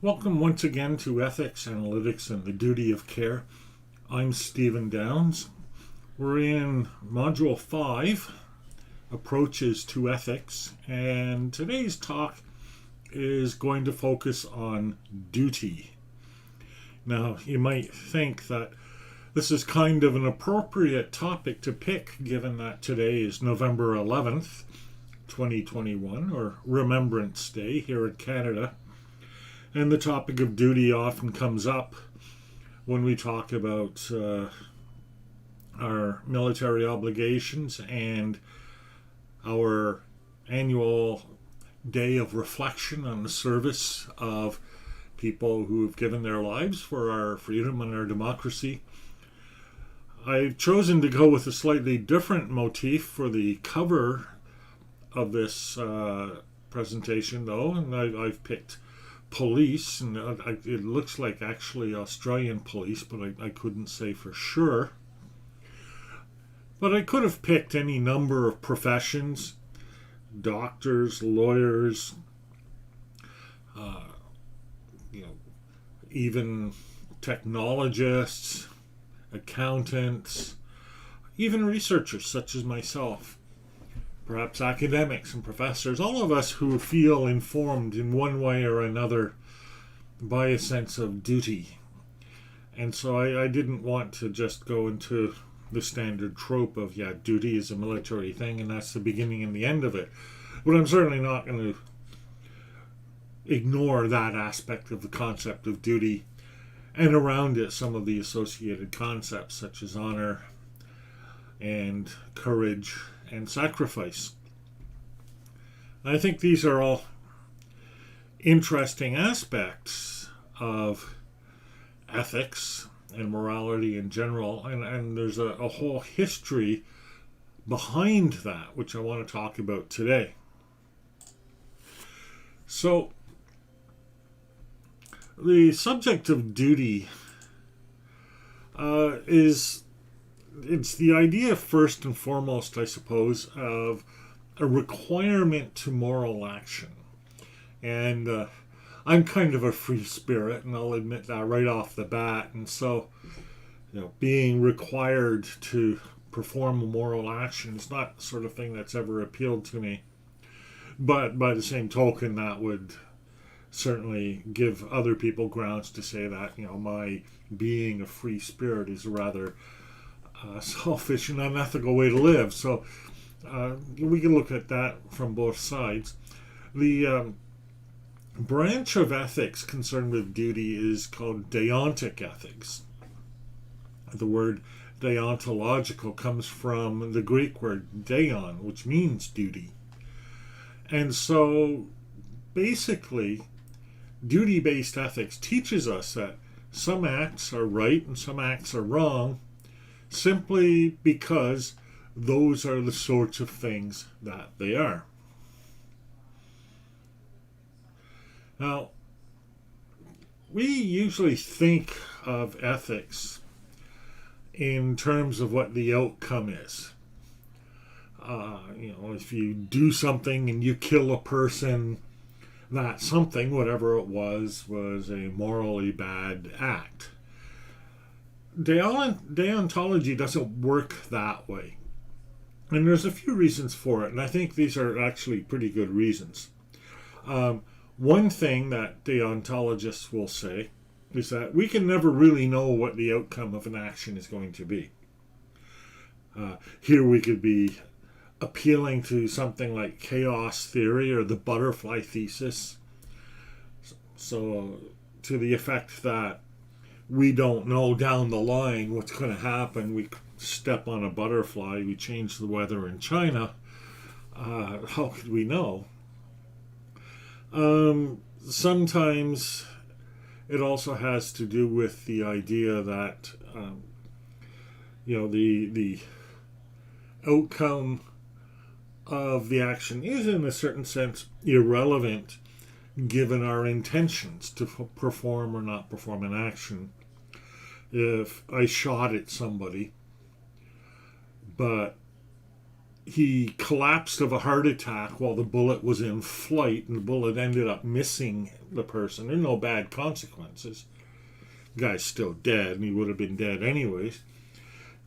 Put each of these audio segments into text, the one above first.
Welcome once again to Ethics, Analytics, and the Duty of Care. I'm Stephen Downs. We're in Module 5, Approaches to Ethics, and today's talk is going to focus on duty. Now, you might think that this is kind of an appropriate topic to pick, given that today is November 11th, 2021, or Remembrance Day here in Canada. And the topic of duty often comes up when we talk about our military obligations and our annual day of reflection on the service of people who have given their lives for our freedom and our democracy. I've chosen to go with a slightly different motif for the cover of this presentation, though, and I've picked police, and it looks like actually Australian police, but I couldn't say for sure. But I could have picked any number of professions: doctors, lawyers, even technologists, accountants, even researchers such as myself, perhaps academics and professors, all of us who feel informed in one way or another by a sense of duty. And so I didn't want to just go into the standard trope of, duty is a military thing and that's the beginning and the end of it. But I'm certainly not going to ignore that aspect of the concept of duty, and around it some of the associated concepts such as honor and courage and sacrifice. I think these are all interesting aspects of ethics and morality in general, and there's a whole history behind that which I want to talk about today. So, the subject of duty it's the idea, first and foremost, I suppose, of a requirement to moral action. And I'm kind of a free spirit, and I'll admit that right off the bat. And so, being required to perform a moral action is not the sort of thing that's ever appealed to me. But by the same token, that would certainly give other people grounds to say that, my being a free spirit is a rather selfish and unethical way to live. So we can look at that from both sides. The branch of ethics concerned with duty is called deontic ethics. The word deontological comes from the Greek word deon, which means duty. And so basically, duty-based ethics teaches us that some acts are right and some acts are wrong simply because those are the sorts of things that they are. Now, we usually think of ethics in terms of what the outcome is. If you do something and you kill a person, that something, whatever it was a morally bad act. Deontology doesn't work that way. And there's a few reasons for it, and I think these are actually pretty good reasons. One thing that deontologists will say is that we can never really know what the outcome of an action is going to be. Here we could be appealing to something like chaos theory or the butterfly thesis. So, to the effect that we don't know down the line what's going to happen. We step on a butterfly, we change the weather in China. How could we know? Sometimes it also has to do with the idea that the outcome of the action is in a certain sense irrelevant given our intentions to perform or not perform an action. If I shot at somebody, but he collapsed of a heart attack while the bullet was in flight, and the bullet ended up missing the person. There are no bad consequences. The guy's still dead, and he would have been dead anyways.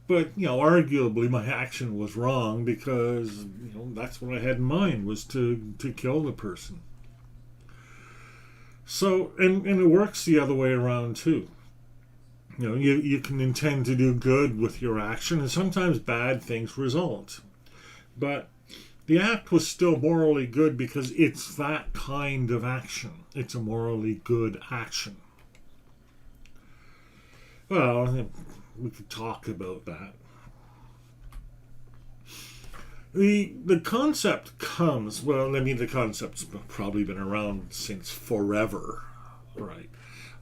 But, arguably my action was wrong because, that's what I had in mind, was to kill the person. So, and it works the other way around too. You can intend to do good with your action, and sometimes bad things result. But the act was still morally good because it's that kind of action. It's a morally good action. Well, we could talk about that. The concept comes, the concept's probably been around since forever, right?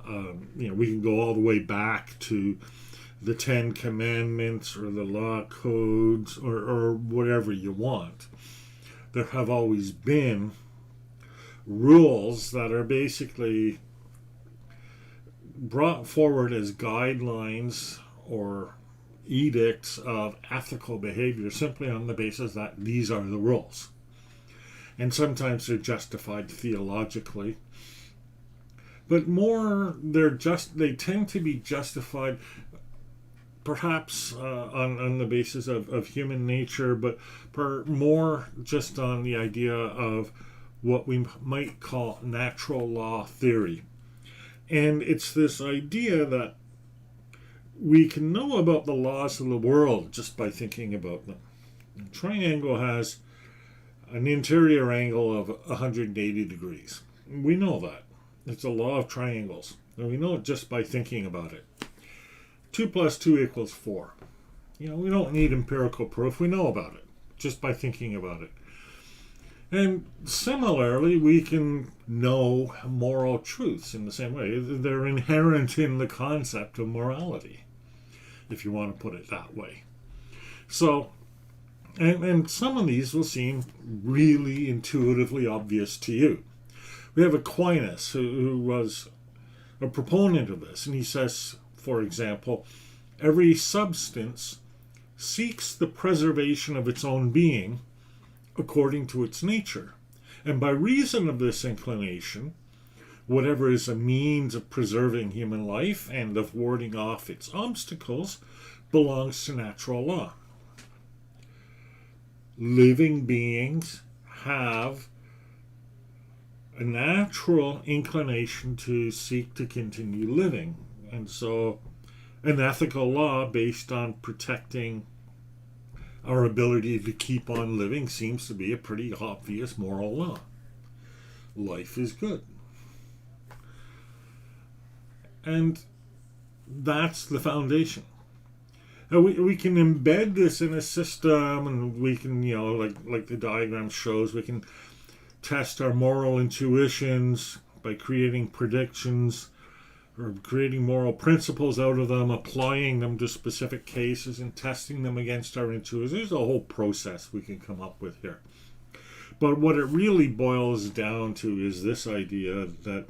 We can go all the way back to the Ten Commandments or the law codes or whatever you want. There have always been rules that are basically brought forward as guidelines or edicts of ethical behavior simply on the basis that these are the rules. And sometimes they're justified theologically. But more, they tend to be justified perhaps on the basis of human nature, but more just on the idea of what we might call natural law theory. And it's this idea that we can know about the laws of the world just by thinking about them. A triangle has an interior angle of 180 degrees. We know that. It's a law of triangles. And we know it just by thinking about it. 2 plus 2 = 4. We don't need empirical proof. We know about it just by thinking about it. And similarly, we can know moral truths in the same way. They're inherent in the concept of morality, if you want to put it that way. So, and some of these will seem really intuitively obvious to you. We have Aquinas, who was a proponent of this, and he says, for example, every substance seeks the preservation of its own being according to its nature. And by reason of this inclination, whatever is a means of preserving human life and of warding off its obstacles belongs to natural law. Living beings have a natural inclination to seek to continue living. And so an ethical law based on protecting our ability to keep on living seems to be a pretty obvious moral law. Life is good. And that's the foundation. And we can embed this in a system, and we can, like the diagram shows, we can test our moral intuitions by creating predictions or creating moral principles out of them, applying them to specific cases and testing them against our intuitions. There's a whole process we can come up with here. But what it really boils down to is this idea that,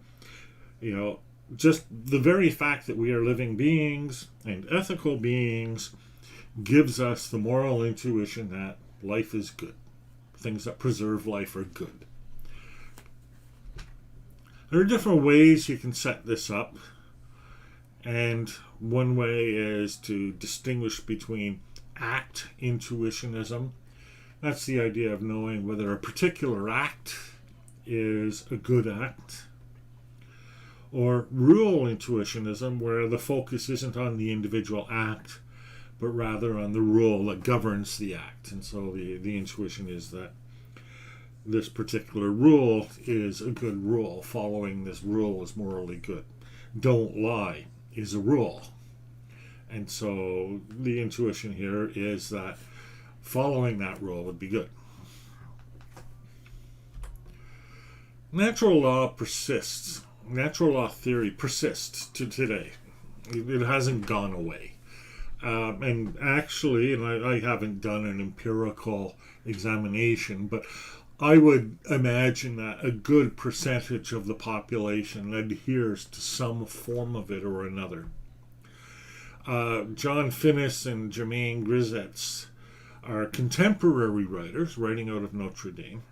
just the very fact that we are living beings and ethical beings gives us the moral intuition that life is good. Things that preserve life are good. There are different ways you can set this up. And one way is to distinguish between act intuitionism. That's the idea of knowing whether a particular act is a good act. Or rule intuitionism, where the focus isn't on the individual act, but rather on the rule that governs the act. And so the intuition is that this particular rule is a good rule. Following this rule is morally good. Don't lie is a rule. And so the intuition here is that following that rule would be good. Natural law persists. Natural law theory persists to today. It hasn't gone away. And actually, and I haven't done an empirical examination, but I would imagine that a good percentage of the population adheres to some form of it or another. John Finnis and Germaine Grisetz are contemporary writers writing out of Notre Dame.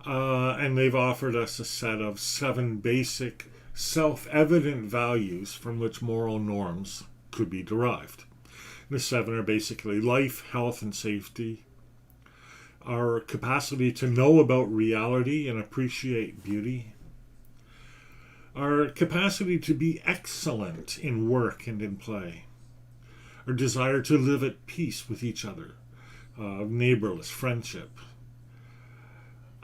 And they've offered us a set of 7 basic, self-evident values from which moral norms could be derived. The 7 are basically life, health, and safety, our capacity to know about reality and appreciate beauty, our capacity to be excellent in work and in play, our desire to live at peace with each other, neighborless friendship,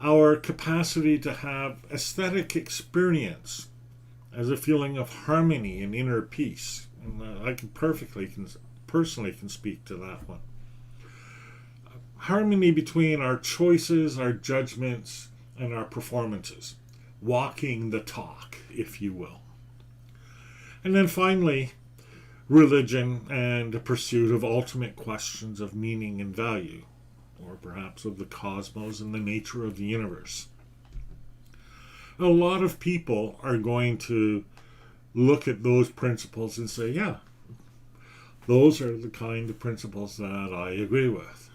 our capacity to have aesthetic experience as a feeling of harmony and inner peace. And I can personally can speak to that one. Harmony between our choices, our judgments, and our performances. Walking the talk, if you will. And then finally, religion and the pursuit of ultimate questions of meaning and value, or perhaps of the cosmos and the nature of the universe. A lot of people are going to look at those principles and say, yeah, those are the kind of principles that I agree with.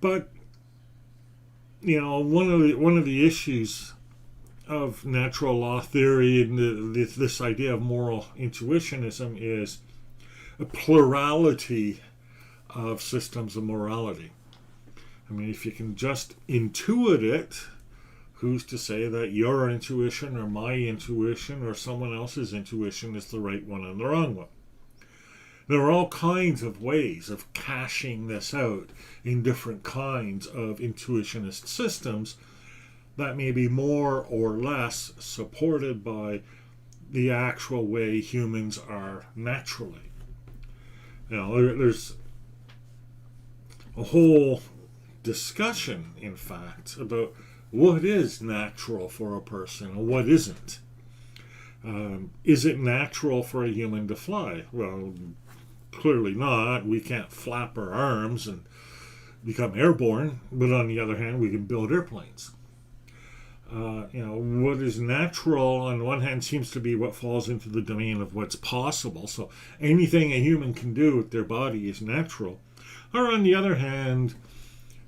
But, you know, one of the issues of natural law theory and this idea of moral intuitionism is a plurality of systems of morality. I mean, if you can just intuit it, who's to say that your intuition or my intuition or someone else's intuition is the right one and the wrong one? There are all kinds of ways of cashing this out in different kinds of intuitionist systems that may be more or less supported by the actual way humans are naturally. You know, there's a whole discussion, in fact, about what is natural for a person and what isn't. Is it natural for a human to fly? Well, clearly not. We can't flap our arms and become airborne, but on the other hand, we can build airplanes. What is natural on one hand seems to be what falls into the domain of what's possible. So anything a human can do with their body is natural. Or on the other hand,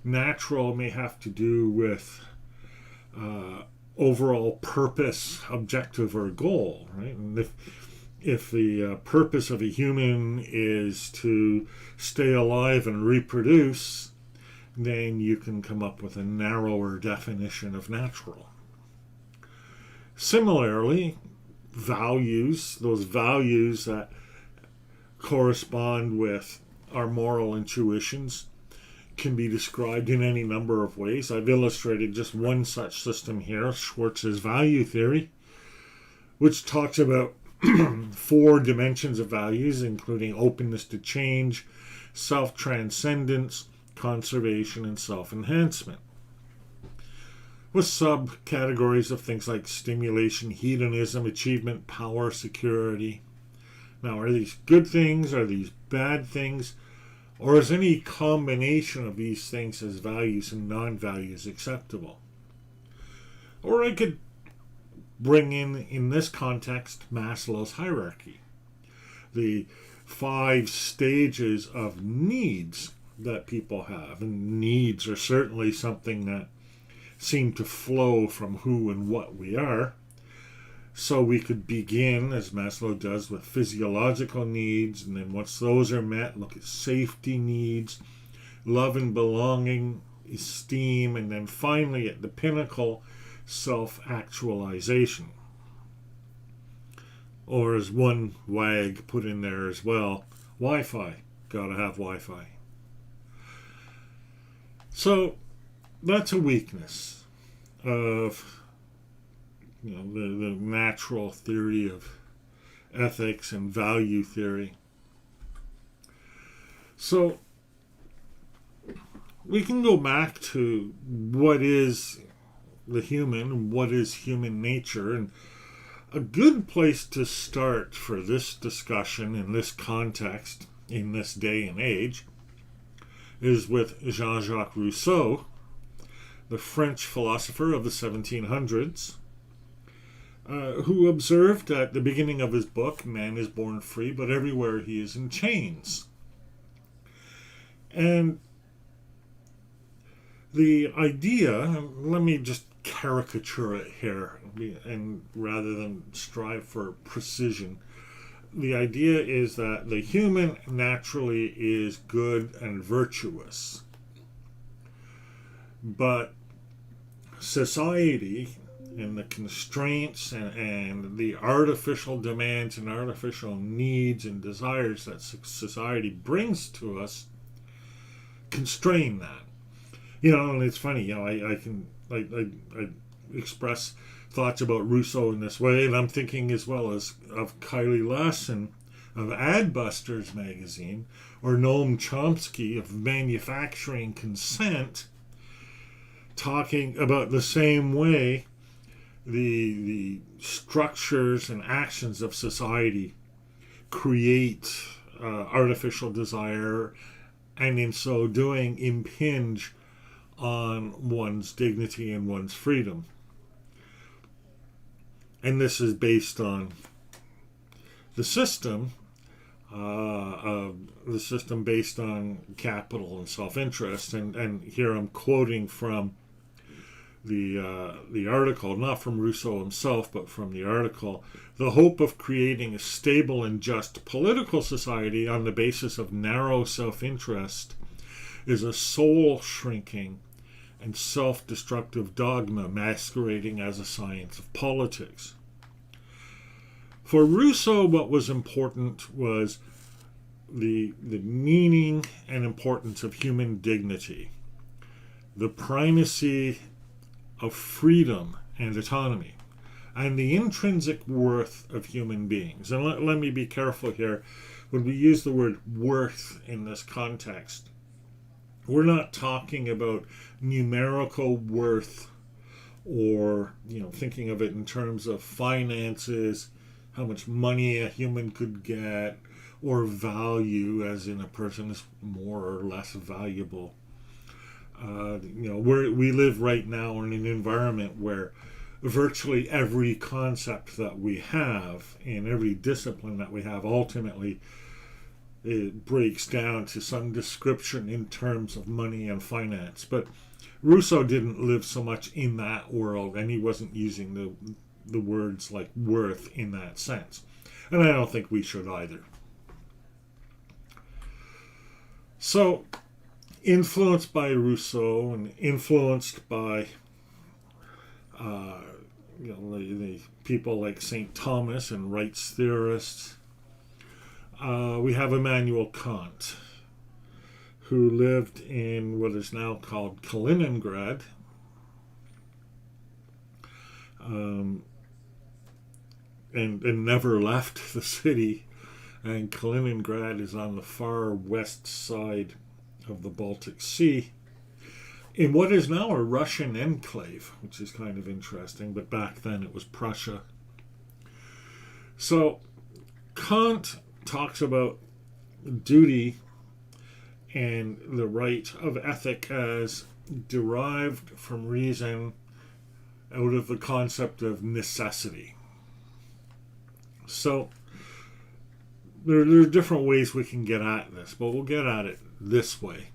natural may have to do with overall purpose, objective, or goal, right? And if the purpose of a human is to stay alive and reproduce, then you can come up with a narrower definition of natural. Similarly, values, those values that correspond with our moral intuitions, can be described in any number of ways. I've illustrated just one such system here, Schwartz's value theory, which talks about 4 dimensions of values, including openness to change, self-transcendence, conservation, and self-enhancement, with subcategories of things like stimulation, hedonism, achievement, power, security. Now, are these good things? Are these bad things? Or is any combination of these things as values and non-values acceptable? Or I could bring in this context, Maslow's hierarchy. The 5 stages of needs that people have. And needs are certainly something that seem to flow from who and what we are. So we could begin, as Maslow does, with physiological needs, and then once those are met, look at safety needs, love and belonging, esteem, and then finally at the pinnacle, self-actualization. Or as one wag put in there as well, Wi-Fi. Gotta have Wi-Fi. So that's a weakness of the natural theory of ethics and value theory. So we can go back to what is the human, what is human nature, and a good place to start for this discussion in this context, in this day and age, is with Jean-Jacques Rousseau, the French philosopher of the 1700s, who observed at the beginning of his book, man is born free, but everywhere he is in chains. And the idea, let me just caricature it here, and rather than strive for precision, the idea is that the human naturally is good and virtuous, but society and the constraints and the artificial demands and artificial needs and desires that society brings to us constrain that. And it's funny, I express thoughts about Rousseau in this way, and I'm thinking as well as of Kylie Lasson of Adbusters magazine, or Noam Chomsky of Manufacturing Consent, talking about the same way the structures and actions of society create artificial desire, and in so doing impinge on one's dignity and one's freedom. And this is based on the system based on capital and self-interest. And here I'm quoting from the article, not from Rousseau himself, but from the article. The hope of creating a stable and just political society on the basis of narrow self-interest is a soul-shrinking and self-destructive dogma masquerading as a science of politics. For Rousseau, what was important was the meaning and importance of human dignity, the primacy of freedom and autonomy, and the intrinsic worth of human beings. And let me be careful here. When we use the word worth in this context, we're not talking about numerical worth or, thinking of it in terms of finances, how much money a human could get, or value, as in a person is more or less valuable. We live right now in an environment where virtually every concept that we have and every discipline that we have ultimately it breaks down to some description in terms of money and finance. But Rousseau didn't live so much in that world, and he wasn't using the words like worth in that sense. And I don't think we should either. So, influenced by Rousseau and influenced by the people like St. Thomas and rights theorists, we have Immanuel Kant, who lived in what is now called Kaliningrad, and never left the city. And Kaliningrad is on the far west side of the Baltic Sea, in what is now a Russian enclave, which is kind of interesting, but back then it was Prussia. So Kant talks about duty and the right of ethic as derived from reason out of the concept of necessity. So there are different ways we can get at this, but we'll get at it this way.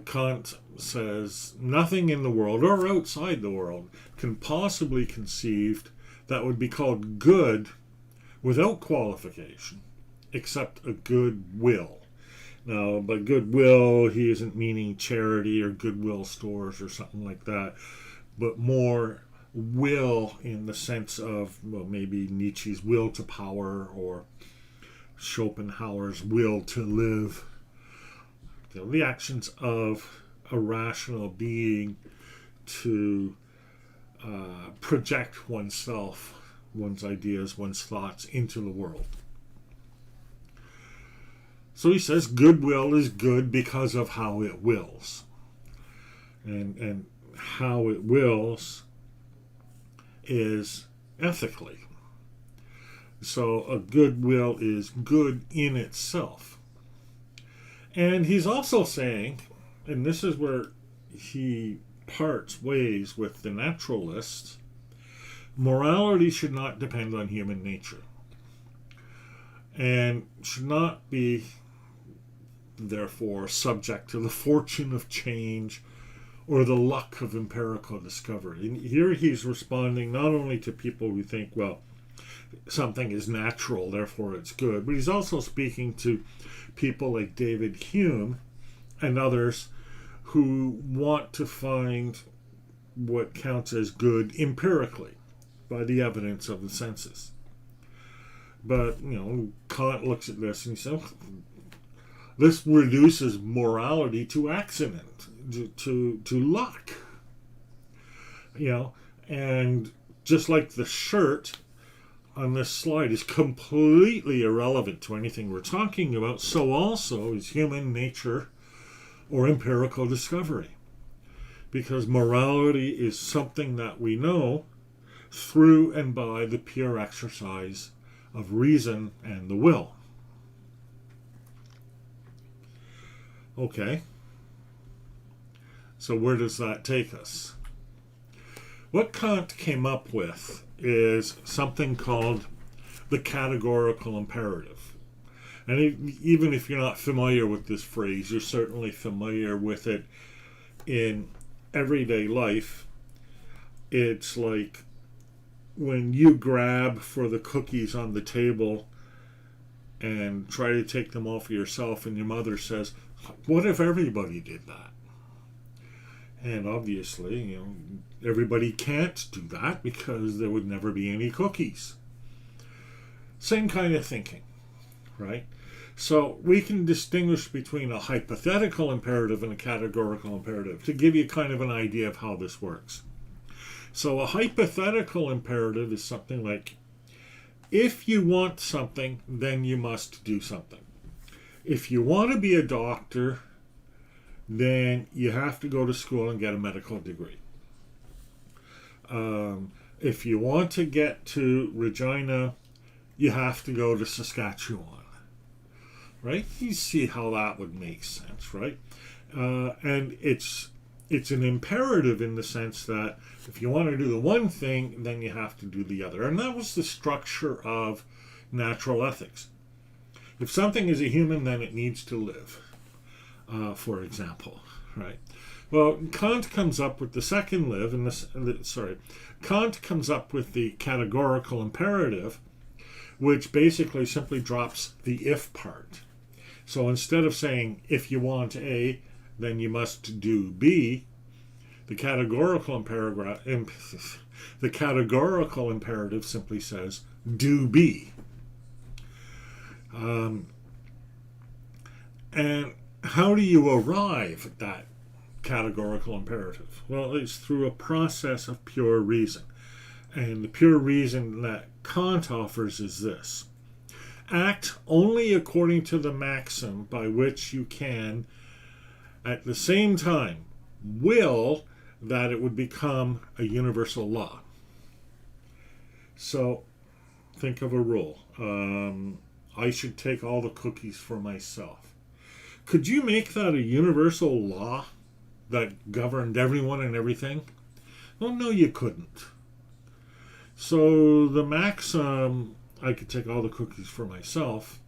Kant says, nothing in the world or outside the world can possibly be conceived that would be called good without qualification, except a good will. Now, by goodwill, he isn't meaning charity or goodwill stores or something like that, but more will in the sense of, maybe Nietzsche's will to power or Schopenhauer's will to live. The actions of a rational being to project oneself, one's ideas, one's thoughts into the world. So he says goodwill is good because of how it wills. And how it wills is ethically. So a good will is good in itself. And he's also saying, and this is where he parts ways with the naturalists, morality should not depend on human nature and should not be therefore subject to the fortune of change or the luck of empirical discovery. And here he's responding not only to people who think, well, something is natural, therefore it's good, but he's also speaking to people like David Hume and others who want to find what counts as good empirically by the evidence of the senses. But, Kant looks at this and he says, this reduces morality to accident, to luck. And just like the shirt on this slide is completely irrelevant to anything we're talking about, so also is human nature or empirical discovery. Because morality is something that we know through and by the pure exercise of reason and the will. Okay. So where does that take us? What Kant came up with is something called the categorical imperative. And even if you're not familiar with this phrase, you're certainly familiar with it in everyday life. It's like when you grab for the cookies on the table and try to take them all for yourself, and your mother says, what if everybody did that? And obviously, everybody can't do that because there would never be any cookies. Same kind of thinking, right? So we can distinguish between a hypothetical imperative and a categorical imperative to give you kind of an idea of how this works. So a hypothetical imperative is something like, if you want something, then you must do something. If you want to be a doctor, then you have to go to school and get a medical degree. If you want to get to Regina, you have to go to Saskatchewan. Right? You see how that would make sense, right? And it's an imperative in the sense that if you want to do the one thing, then you have to do the other. And that was the structure of natural ethics. If something is a human, then it needs to live, for example, right? Well, Kant comes up with the second Kant comes up with the categorical imperative, which basically simply drops the if part. So instead of saying, if you want A, then you must do B, the categorical imperative simply says, do B. And how do you arrive at that categorical imperative? Well, it's through a process of pure reason. And the pure reason that Kant offers is this: act only according to the maxim by which you can, at the same time, will that it would become a universal law. So, think of a rule. I should take all the cookies for myself. Could you make that a universal law that governed everyone and everything? Well, no, you couldn't. So the maxim, I could take all the cookies for myself,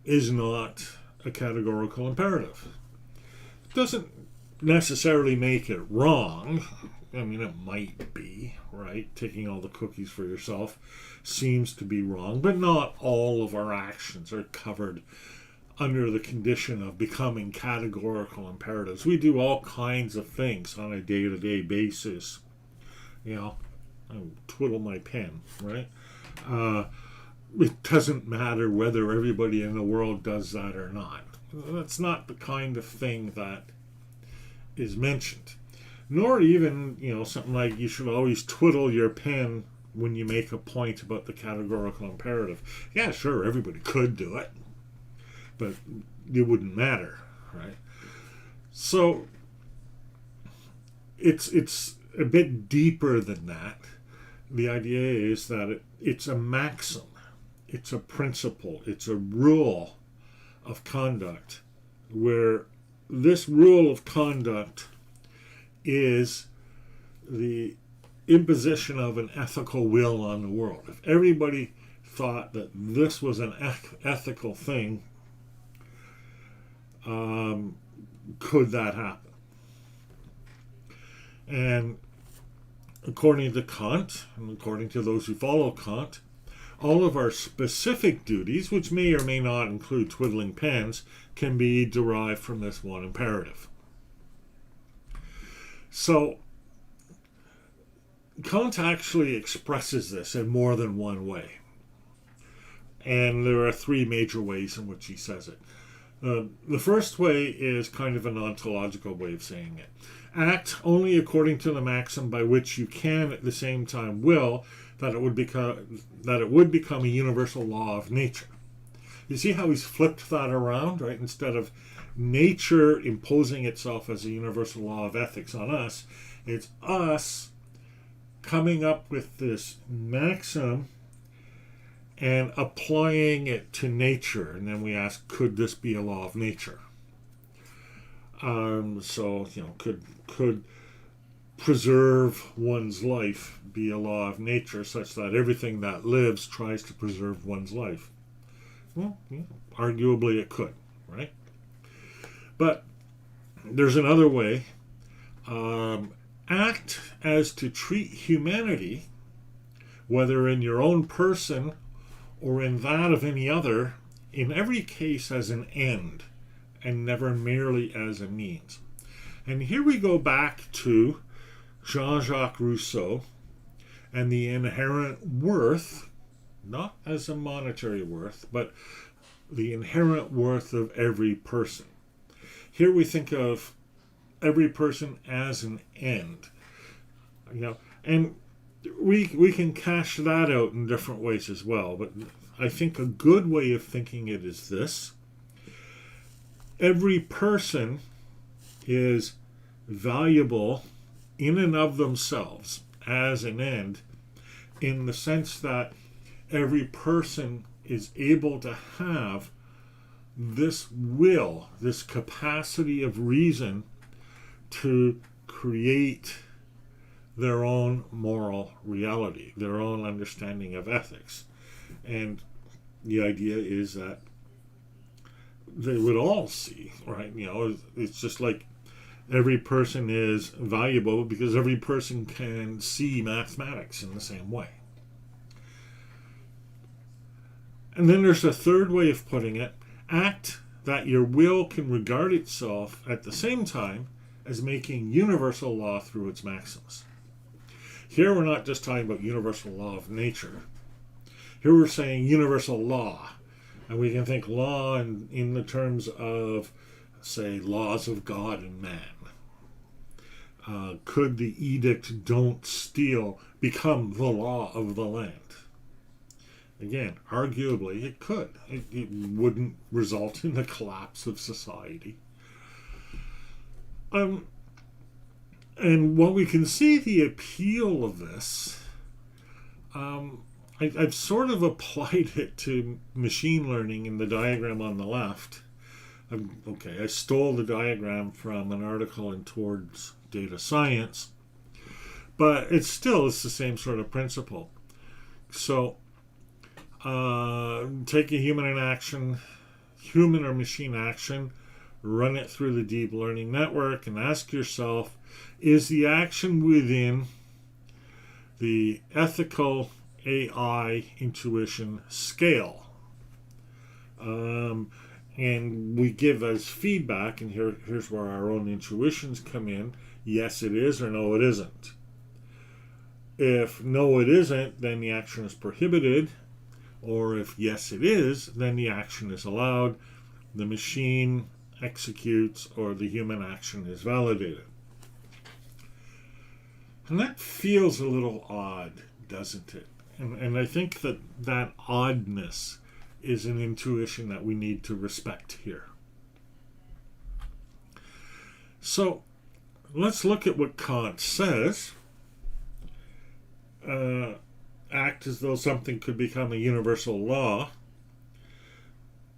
is not a categorical imperative. It doesn't necessarily make it wrong. I mean, it might be, right? Taking all the cookies for yourself seems to be wrong, but not all of our actions are covered under the condition of becoming categorical imperatives. We do all kinds of things on a day-to-day basis. I twiddle my pen, right? It doesn't matter whether everybody in the world does that or not. That's not the kind of thing that is mentioned. Nor even, something like you should always twiddle your pen when you make a point about the categorical imperative. Yeah, sure, everybody could do it, but it wouldn't matter, right? So it's a bit deeper than that. The idea is that it's a maxim, it's a principle, it's a rule of conduct, where this rule of conduct is the imposition of an ethical will on the world. If everybody thought that this was an ethical thing, could that happen? And according to Kant, and according to those who follow Kant, all of our specific duties, which may or may not include twiddling pens, can be derived from this one imperative. So, Kant actually expresses this in more than one way. And there are three major ways in which he says it. The first way is kind of an ontological way of saying it. Act only according to the maxim by which you can at the same time will that it would become a universal law of nature. You see how he's flipped that around, right? Instead of nature imposing itself as a universal law of ethics on us, it's us coming up with this maxim and applying it to nature. And then we ask, could this be a law of nature? Could preserve one's life be a law of nature such that everything that lives tries to preserve one's life? Well, arguably it could, right? But there's another way. Act as to treat humanity, whether in your own person or in that of any other, in every case as an end and never merely as a means. And here we go back to Jean-Jacques Rousseau and the inherent worth, not as a monetary worth, but the inherent worth of every person. Here we think of every person as an end, and we can cash that out in different ways as well. But I think a good way of thinking it is this: every person is valuable in and of themselves as an end, in the sense that every person is able to have this will, this capacity of reason to create their own moral reality, their own understanding of ethics. And the idea is that they would all see, right? It's just like every person is valuable because every person can see mathematics in the same way. And then there's a third way of putting it: act that your will can regard itself at the same time as making universal law through its maxims. Here we're not just talking about universal law of nature. Here we're saying universal law. And we can think law in the terms of, say, laws of God and man. Could the edict "don't steal" become the law of the land? Again, arguably it could. It wouldn't result in the collapse of society. And while we can see the appeal of this, I've sort of applied it to machine learning in the diagram on the left. I stole the diagram from an article in Towards Data Science, but it's the same sort of principle. So, take a human or machine action, run it through the deep learning network, and ask yourself, is the action within the ethical AI intuition scale? And we give as feedback, and here's where our own intuitions come in: yes, it is, or no, it isn't. If no, it isn't, then the action is prohibited. Or if yes, it is, then the action is allowed. The machine executes, or the human action is validated. And that feels a little odd, doesn't it? And I think that oddness is an intuition that we need to respect here. So let's look at what Kant says. Act as though something could become a universal law.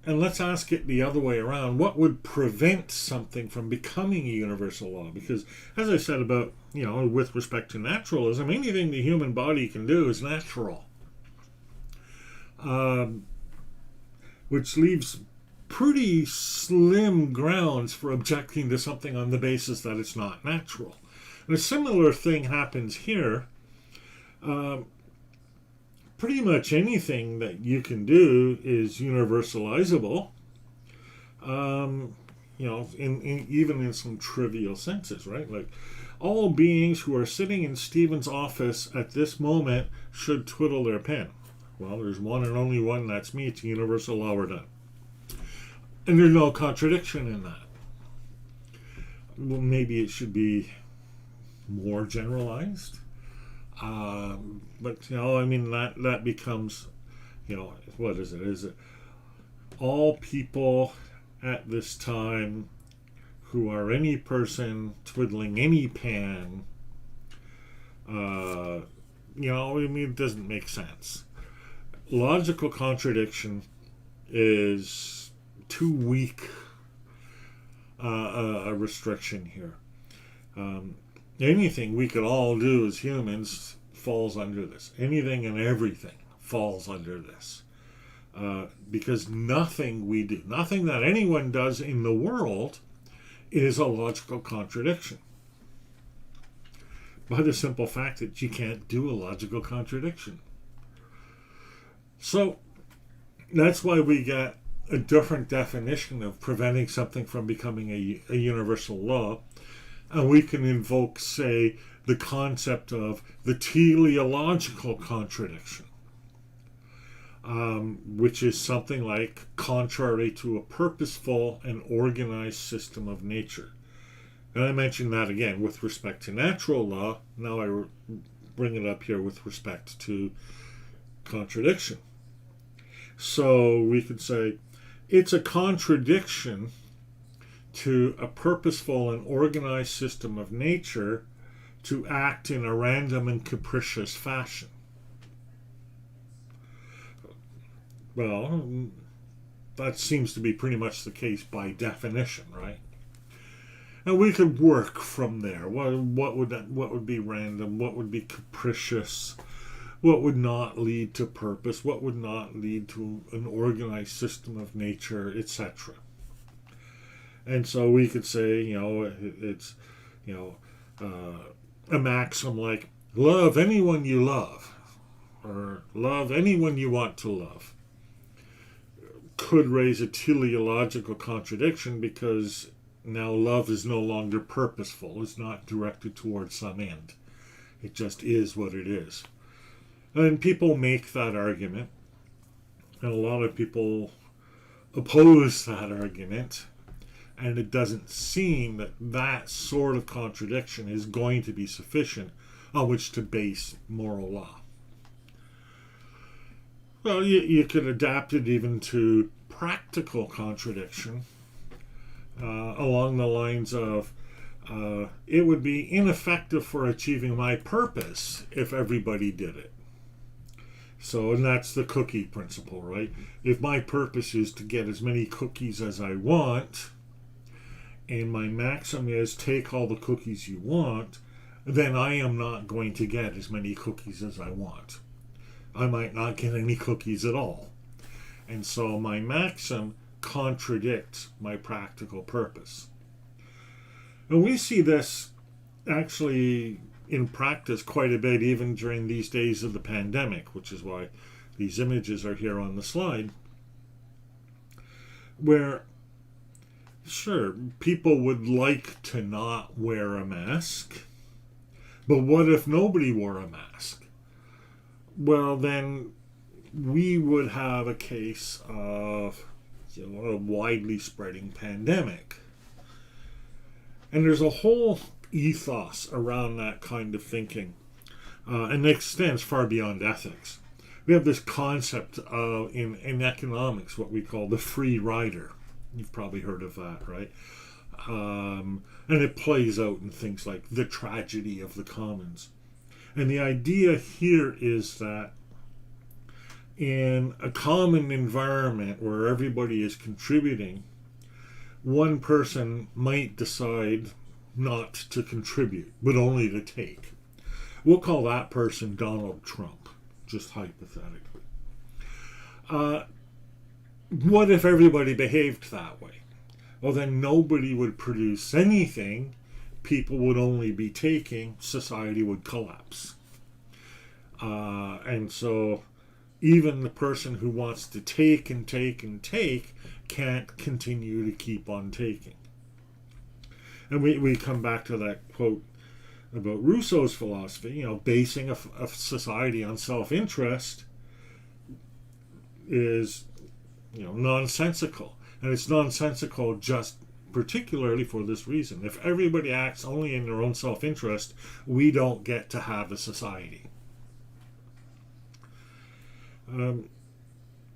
And let's ask it the other way around. What would prevent something from becoming a universal law? Because, as I said about, with respect to naturalism, anything the human body can do is natural. Which leaves pretty slim grounds for objecting to something on the basis that it's not natural. And a similar thing happens here. Pretty much anything that you can do is universalizable, even in some trivial senses, right? Like, all beings who are sitting in Stephen's office at this moment should twiddle their pen. Well, there's one and only one, that's me. It's a universal law, we're done. And there's no contradiction in that. Well, maybe it should be more generalized. But, that becomes, what is it? Is it all people at this time who are any person twiddling any pen, it doesn't make sense. Logical contradiction is too weak a restriction here. Anything we could all do as humans falls under this. Anything and everything falls under this. Because nothing we do, nothing that anyone does in the world is a logical contradiction. By the simple fact that you can't do a logical contradiction. So that's why we get a different definition of preventing something from becoming a universal law. And we can invoke, say, the concept of the teleological contradiction, which is something like contrary to a purposeful and organized system of nature. And I mentioned that again with respect to natural law. Now I bring it up here with respect to contradiction. So we could say it's a contradiction to a purposeful and organized system of nature to act in a random and capricious fashion. Well, that seems to be pretty much the case by definition, right? And we could work from there. What would be random? What would be capricious? What would not lead to purpose? What would not lead to an organized system of nature, etc.? And so we could say, it's, a maxim like, love anyone you love, or love anyone you want to love, could raise a teleological contradiction because now love is no longer purposeful. It's not directed towards some end. It just is what it is. And people make that argument, and a lot of people oppose that argument. And it doesn't seem that that sort of contradiction is going to be sufficient on which to base moral law. Well, you could adapt it even to practical contradiction along the lines of it would be ineffective for achieving my purpose if everybody did it. So, and that's the cookie principle, right? If my purpose is to get as many cookies as I want, and my maxim is take all the cookies you want, then I am not going to get as many cookies as I want. I might not get any cookies at all. And so my maxim contradicts my practical purpose. And we see this actually in practice quite a bit even during these days of the pandemic, which is why these images are here on the slide, where sure, people would like to not wear a mask, but what if nobody wore a mask? Well, then we would have a case of a widely spreading pandemic. And there's a whole ethos around that kind of thinking, and it extends far beyond ethics. We have this concept of, in economics, what we call the free rider. You've probably heard of that, right? And it plays out in things like the tragedy of the commons. And the idea here is that in a common environment where everybody is contributing, one person might decide not to contribute, but only to take. We'll call that person Donald Trump, just hypothetically. what if everybody behaved that way? Well, then nobody would produce anything. People would only be taking. Society would collapse. And so even the person who wants to take and take and take can't continue to keep on taking. And we come back to that quote about Rousseau's philosophy, basing a society on self-interest is, nonsensical. And it's nonsensical just particularly for this reason. If everybody acts only in their own self-interest, we don't get to have a society.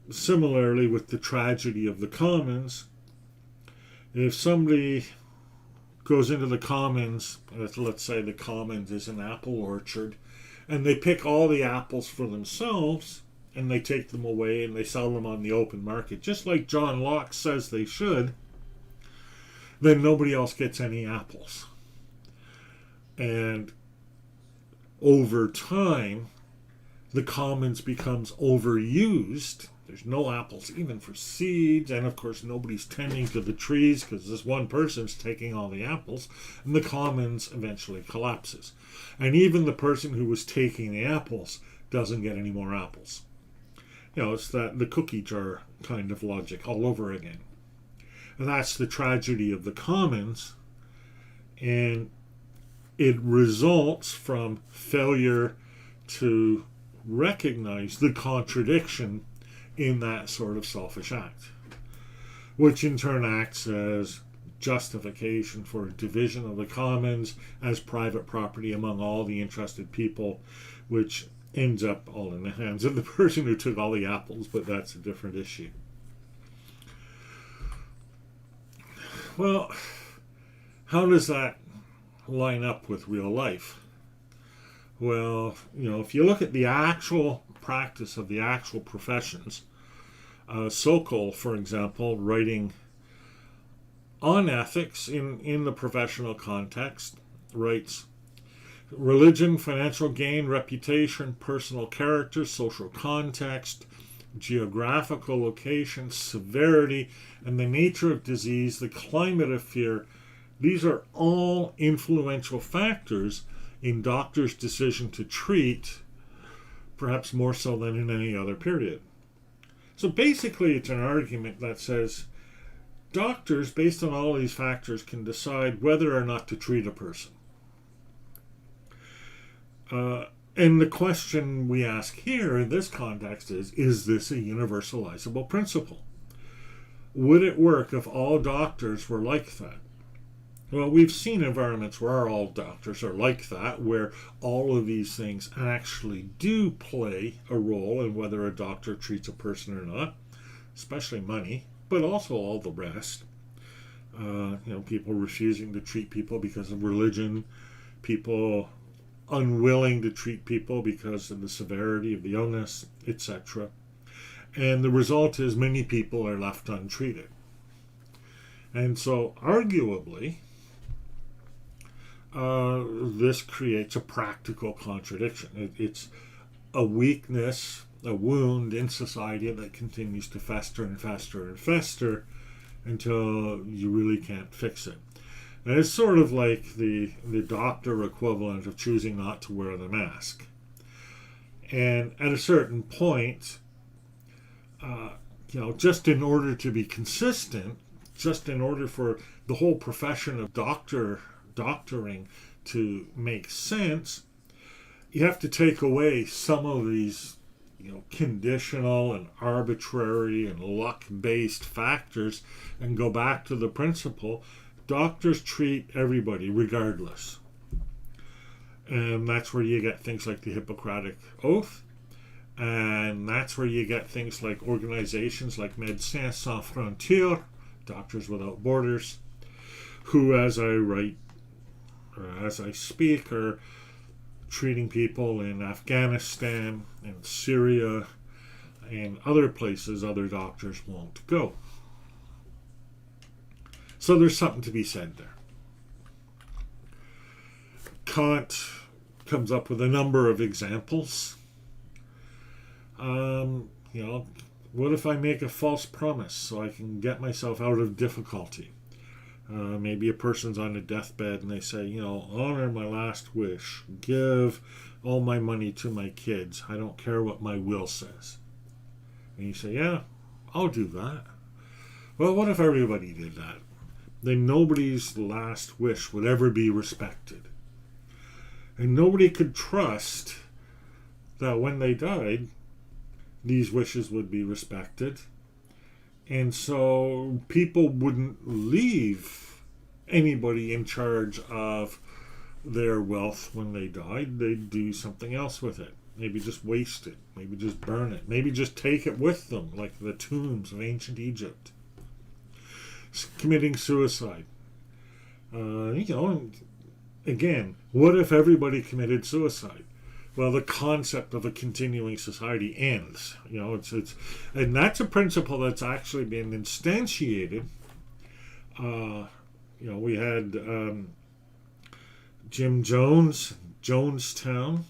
Similarly, with the tragedy of the commons, if somebody goes into the commons, let's say the commons is an apple orchard, and they pick all the apples for themselves, and they take them away and they sell them on the open market, just like John Locke says they should, then nobody else gets any apples. And over time, the commons becomes overused. There's no apples even for seeds, and of course nobody's tending to the trees because this one person's taking all the apples, and the commons eventually collapses. And even the person who was taking the apples doesn't get any more apples. It's the cookie jar kind of logic all over again. And that's the tragedy of the commons, and it results from failure to recognize the contradiction in that sort of selfish act, which in turn acts as justification for division of the commons as private property among all the interested people, which ends up all in the hands of the person who took all the apples, but that's a different issue. Well, how does that line up with real life? Well, if you look at the actual practice of the actual professions, Sokol, for example, writing on ethics in the professional context, writes, religion, financial gain, reputation, personal character, social context, geographical location, severity, and the nature of disease, the climate of fear, these are all influential factors in doctors' decision to treat, perhaps more so than in any other period. So basically it's an argument that says doctors, based on all these factors, can decide whether or not to treat a person. And the question we ask here in this context is this a universalizable principle? Would it work if all doctors were like that? Well, we've seen environments where all doctors are like that, where all of these things actually do play a role in whether a doctor treats a person or not, especially money, but also all the rest. People refusing to treat people because of religion, people unwilling to treat people because of the severity of the illness, etc. And the result is many people are left untreated. And so, arguably, this creates a practical contradiction. It's a weakness, a wound in society that continues to fester and fester and fester until you really can't fix it. And it's sort of like the doctor equivalent of choosing not to wear the mask. And at a certain point, just in order to be consistent, just in order for the whole profession of doctoring to make sense, you have to take away some of these conditional and arbitrary and luck-based factors and go back to the principle: doctors treat everybody regardless. And that's where you get things like the Hippocratic Oath, and that's where you get things like organizations like Médecins Sans Frontières, Doctors Without Borders, who, as I write, or as I speak, are treating people in Afghanistan and Syria and other places other doctors won't go. So there's something to be said there. Kant comes up with a number of examples. What if I make a false promise so I can get myself out of difficulty? Maybe a person's on a deathbed and they say, honor my last wish. Give all my money to my kids. I don't care what my will says. And you say, yeah, I'll do that. Well, what if everybody did that? Then nobody's last wish would ever be respected. And nobody could trust that when they died, these wishes would be respected. And so people wouldn't leave anybody in charge of their wealth when they died. They'd do something else with it. Maybe just waste it. Maybe just burn it. Maybe just take it with them, like the tombs of ancient Egypt. Committing suicide. Again, what if everybody committed suicide? Well, the concept of a continuing society ends. And that's a principle that's actually been instantiated. We had Jim Jones, Jonestown,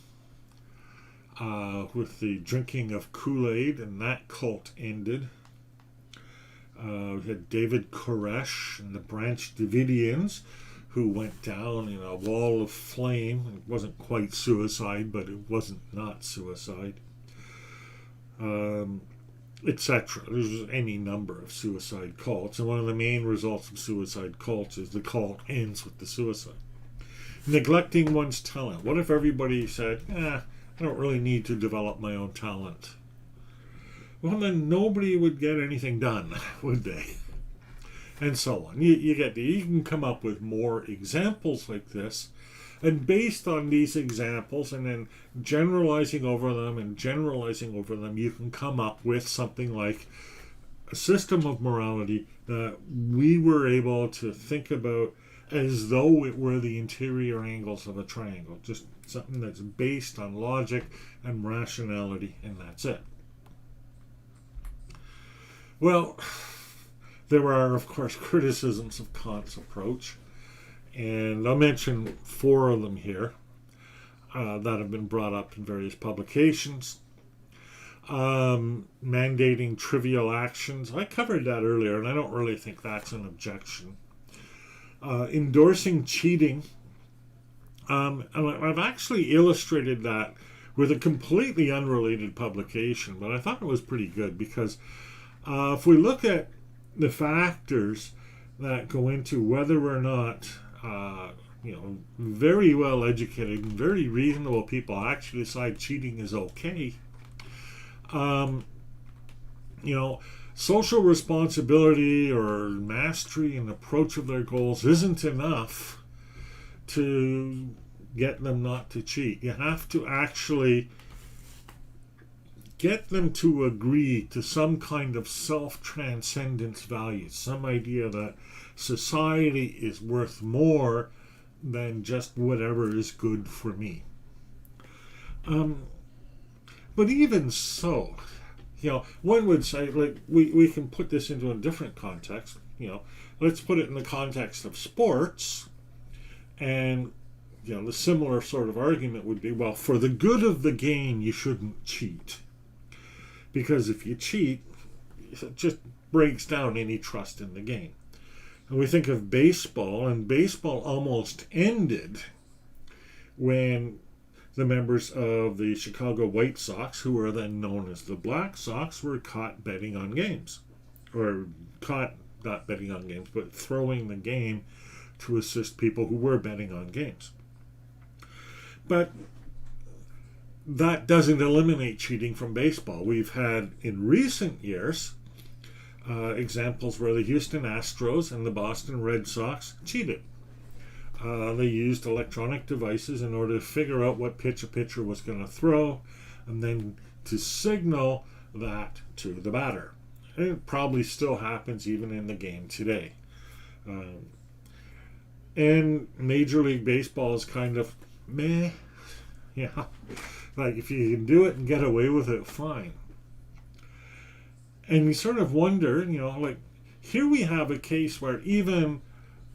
with the drinking of Kool-Aid, and that cult ended. We had David Koresh and the Branch Davidians, who went down in a wall of flame. It wasn't quite suicide, but it wasn't not suicide, etc. There's any number of suicide cults, and one of the main results of suicide cults is the cult ends with the suicide. Neglecting one's talent. What if everybody said, I don't really need to develop my own talent? Well, then nobody would get anything done, would they? And so on. You can come up with more examples like this, and based on these examples and then generalizing over them, you can come up with something like a system of morality that we were able to think about as though it were the interior angles of a triangle. Just something that's based on logic and rationality, and that's it. Well, there are, of course, criticisms of Kant's approach, and I'll mention 4 of them here that have been brought up in various publications. Mandating trivial actions. I covered that earlier, and I don't really think that's an objection. Endorsing cheating. And I've actually illustrated that with a completely unrelated publication, but I thought it was pretty good because if we look at the factors that go into whether or not very well educated and very reasonable people actually decide cheating is okay. Social responsibility or mastery and approach of their goals isn't enough to get them not to cheat. You have to actually get them to agree to some kind of self-transcendence value, some idea that society is worth more than just whatever is good for me. But even so, one would say, like, we can put this into a different context. Let's put it in the context of sports, and the similar sort of argument would be, well, for the good of the game, you shouldn't cheat. Because if you cheat, it just breaks down any trust in the game. And we think of baseball, and baseball almost ended when the members of the Chicago White Sox, who were then known as the Black Sox, were caught betting on games. Or caught not betting on games, but throwing the game to assist people who were betting on games. But that doesn't eliminate cheating from baseball. We've had in recent years examples where the Houston Astros and the Boston Red Sox cheated. They used electronic devices in order to figure out what pitch a pitcher was going to throw and then to signal that to the batter. And it probably still happens even in the game today. And Major League Baseball is kind of meh. Like, if you can do it and get away with it, fine. And you sort of wonder, like, here we have a case where even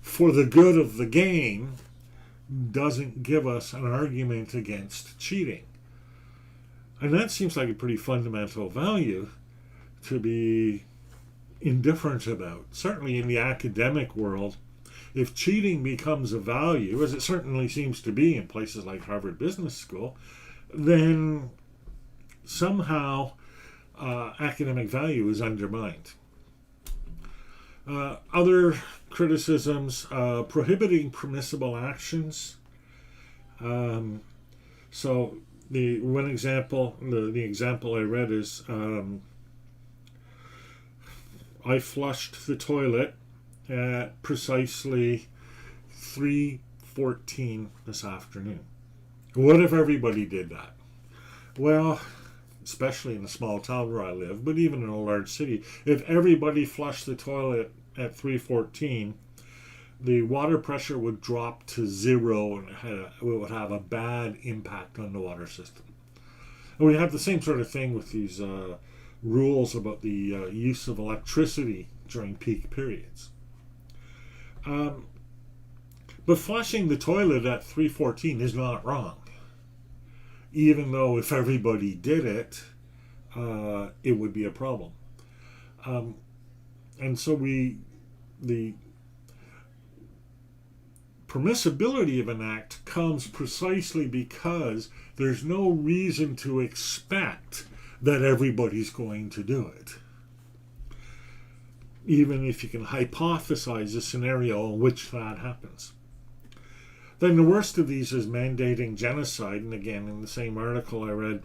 for the good of the game doesn't give us an argument against cheating. And that seems like a pretty fundamental value to be indifferent about. Certainly in the academic world, if cheating becomes a value, as it certainly seems to be in places like Harvard Business School, then somehow academic value is undermined. Other criticisms, prohibiting permissible actions. So the one example, the example I read is, I flushed the toilet at precisely 3:14 this afternoon. What if everybody did that? Well, especially in a small town where I live, but even in a large city, if everybody flushed the toilet at 3:14, the water pressure would drop to zero and it would have a bad impact on the water system. And we have the same sort of thing with these rules about the use of electricity during peak periods. But flushing the toilet at 3:14 is not wrong. Even though if everybody did it, it would be a problem. And so the permissibility of an act comes precisely because there's no reason to expect that everybody's going to do it. Even if you can hypothesize a scenario in which that happens. Then the worst of these is mandating genocide. And again, in the same article I read,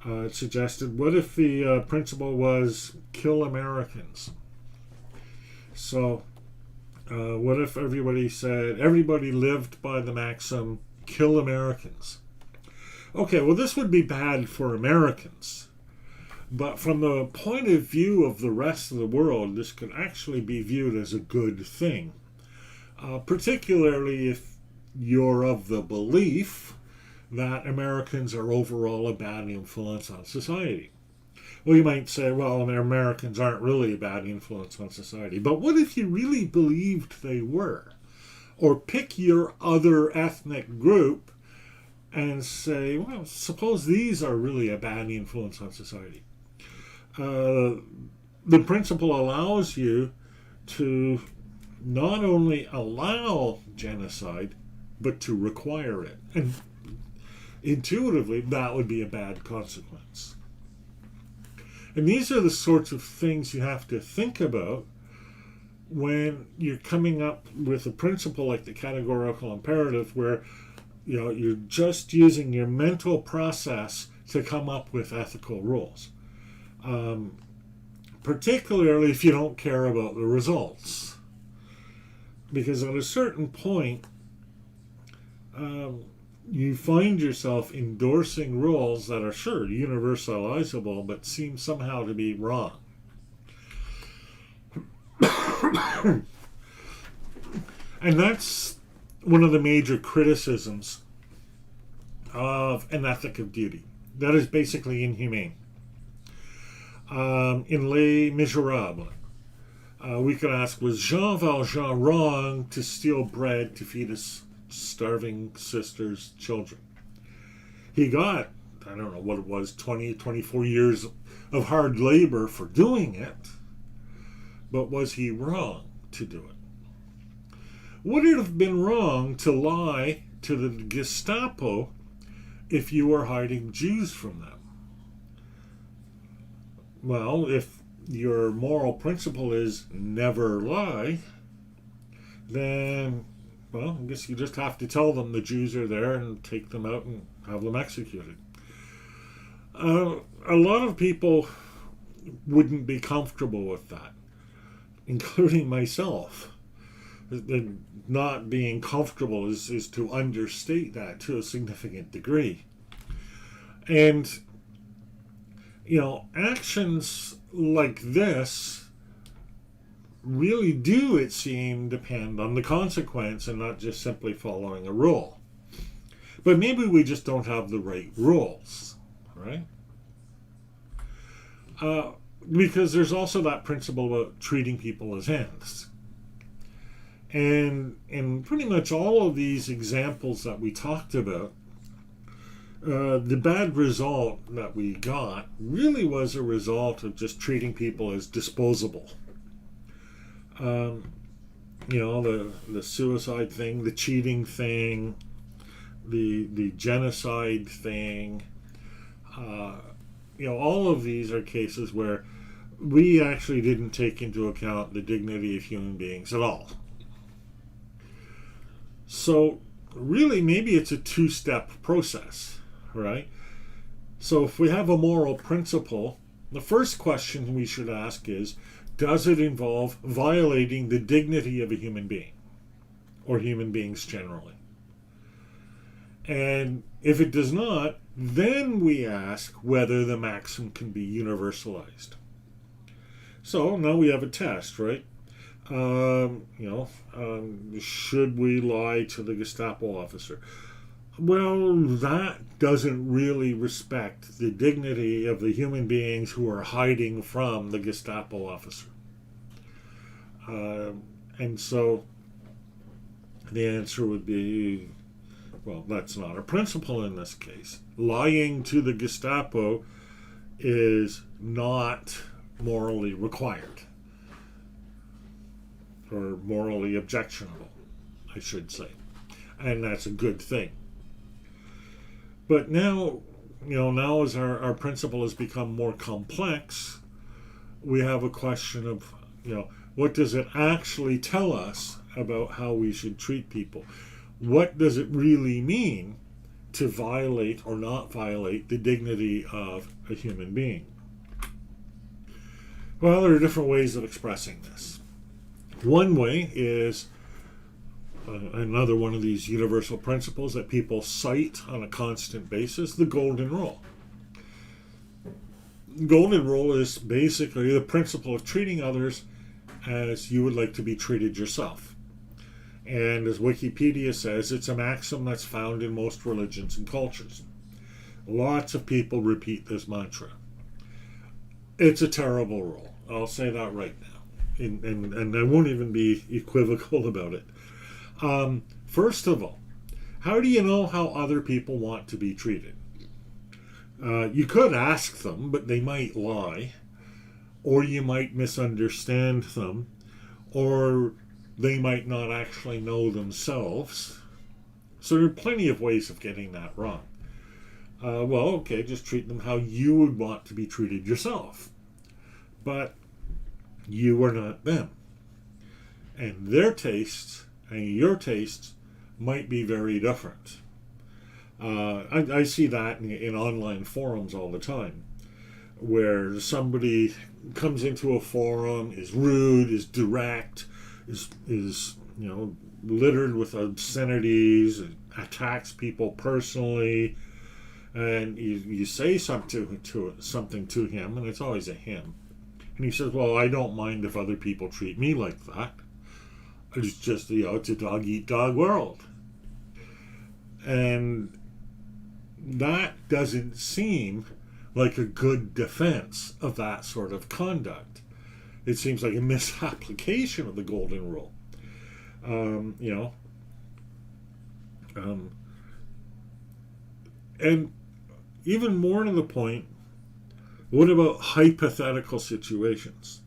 it suggested, what if the principle was kill Americans? So, what if everybody lived by the maxim, kill Americans? Okay, well, this would be bad for Americans. But from the point of view of the rest of the world, this could actually be viewed as a good thing. Particularly if you're of the belief that Americans are overall a bad influence on society. Well, you might say, well, Americans aren't really a bad influence on society. But what if you really believed they were? Or pick your other ethnic group and say, well, suppose these are really a bad influence on society. The principle allows you to not only allow genocide, but to require it. And intuitively, that would be a bad consequence. And these are the sorts of things you have to think about when you're coming up with a principle like the categorical imperative, where you're just using your mental process to come up with ethical rules. Particularly if you don't care about the results. Because at a certain point, you find yourself endorsing rules that are sure universalizable, but seem somehow to be wrong. And that's one of the major criticisms of an ethic of duty. That is basically inhumane. In Les Miserables, we could ask, was Jean Valjean wrong to steal bread to feed his starving sister's children? He got, I don't know what it was, 20, 24 years of hard labor for doing it, but was he wrong to do it? Would it have been wrong to lie to the Gestapo if you were hiding Jews from them? Well, if your moral principle is never lie, then, well, I guess you just have to tell them the Jews are there and take them out and have them executed. A lot of people wouldn't be comfortable with that, including myself. Not being comfortable is to understate that to a significant degree. And, actions like this really do, it seems, depend on the consequence and not just simply following a rule. But maybe we just don't have the right rules, right? Because there's also that principle about treating people as ends. And in pretty much all of these examples that we talked about, The bad result that we got really was a result of just treating people as disposable. Um, the suicide thing, the cheating thing, the genocide thing. Uh, all of these are cases where we actually didn't take into account the dignity of human beings at all. So, really, maybe it's a two-step process, right? So, if we have a moral principle, the first question we should ask is, does it involve violating the dignity of a human being, or human beings generally? And if it does not, then we ask whether the maxim can be universalized. So now we have a test, right? Should we lie to the Gestapo officer? Well, that doesn't really respect the dignity of the human beings who are hiding from the Gestapo officer. And so the answer would be, well, that's not a principle in this case. Lying to the Gestapo is not morally required, or morally objectionable, I should say. And that's a good thing. But now, now as our principle has become more complex, we have a question of, what does it actually tell us about how we should treat people? What does it really mean to violate or not violate the dignity of a human being? Well, there are different ways of expressing this. One way is another one of these universal principles that people cite on a constant basis, the Golden Rule. The Golden Rule is basically the principle of treating others as you would like to be treated yourself. And as Wikipedia says, it's a maxim that's found in most religions and cultures. Lots of people repeat this mantra. It's a terrible rule. I'll say that right now. And I won't even be equivocal about it. First of all, how do you know how other people want to be treated? You could ask them, but they might lie. Or you might misunderstand them. Or they might not actually know themselves. So there are plenty of ways of getting that wrong. Just treat them how you would want to be treated yourself. But you are not them. And their tastes and your tastes might be very different. I see that in online forums all the time, where somebody comes into a forum, is rude, is direct, is littered with obscenities, attacks people personally, and you say something to him, and it's always a him, and he says, "Well, I don't mind if other people treat me like that. It's just it's a dog eat dog world," and that doesn't seem like a good defense of that sort of conduct. It seems like a misapplication of the Golden Rule. And even more to the point, what about hypothetical situations?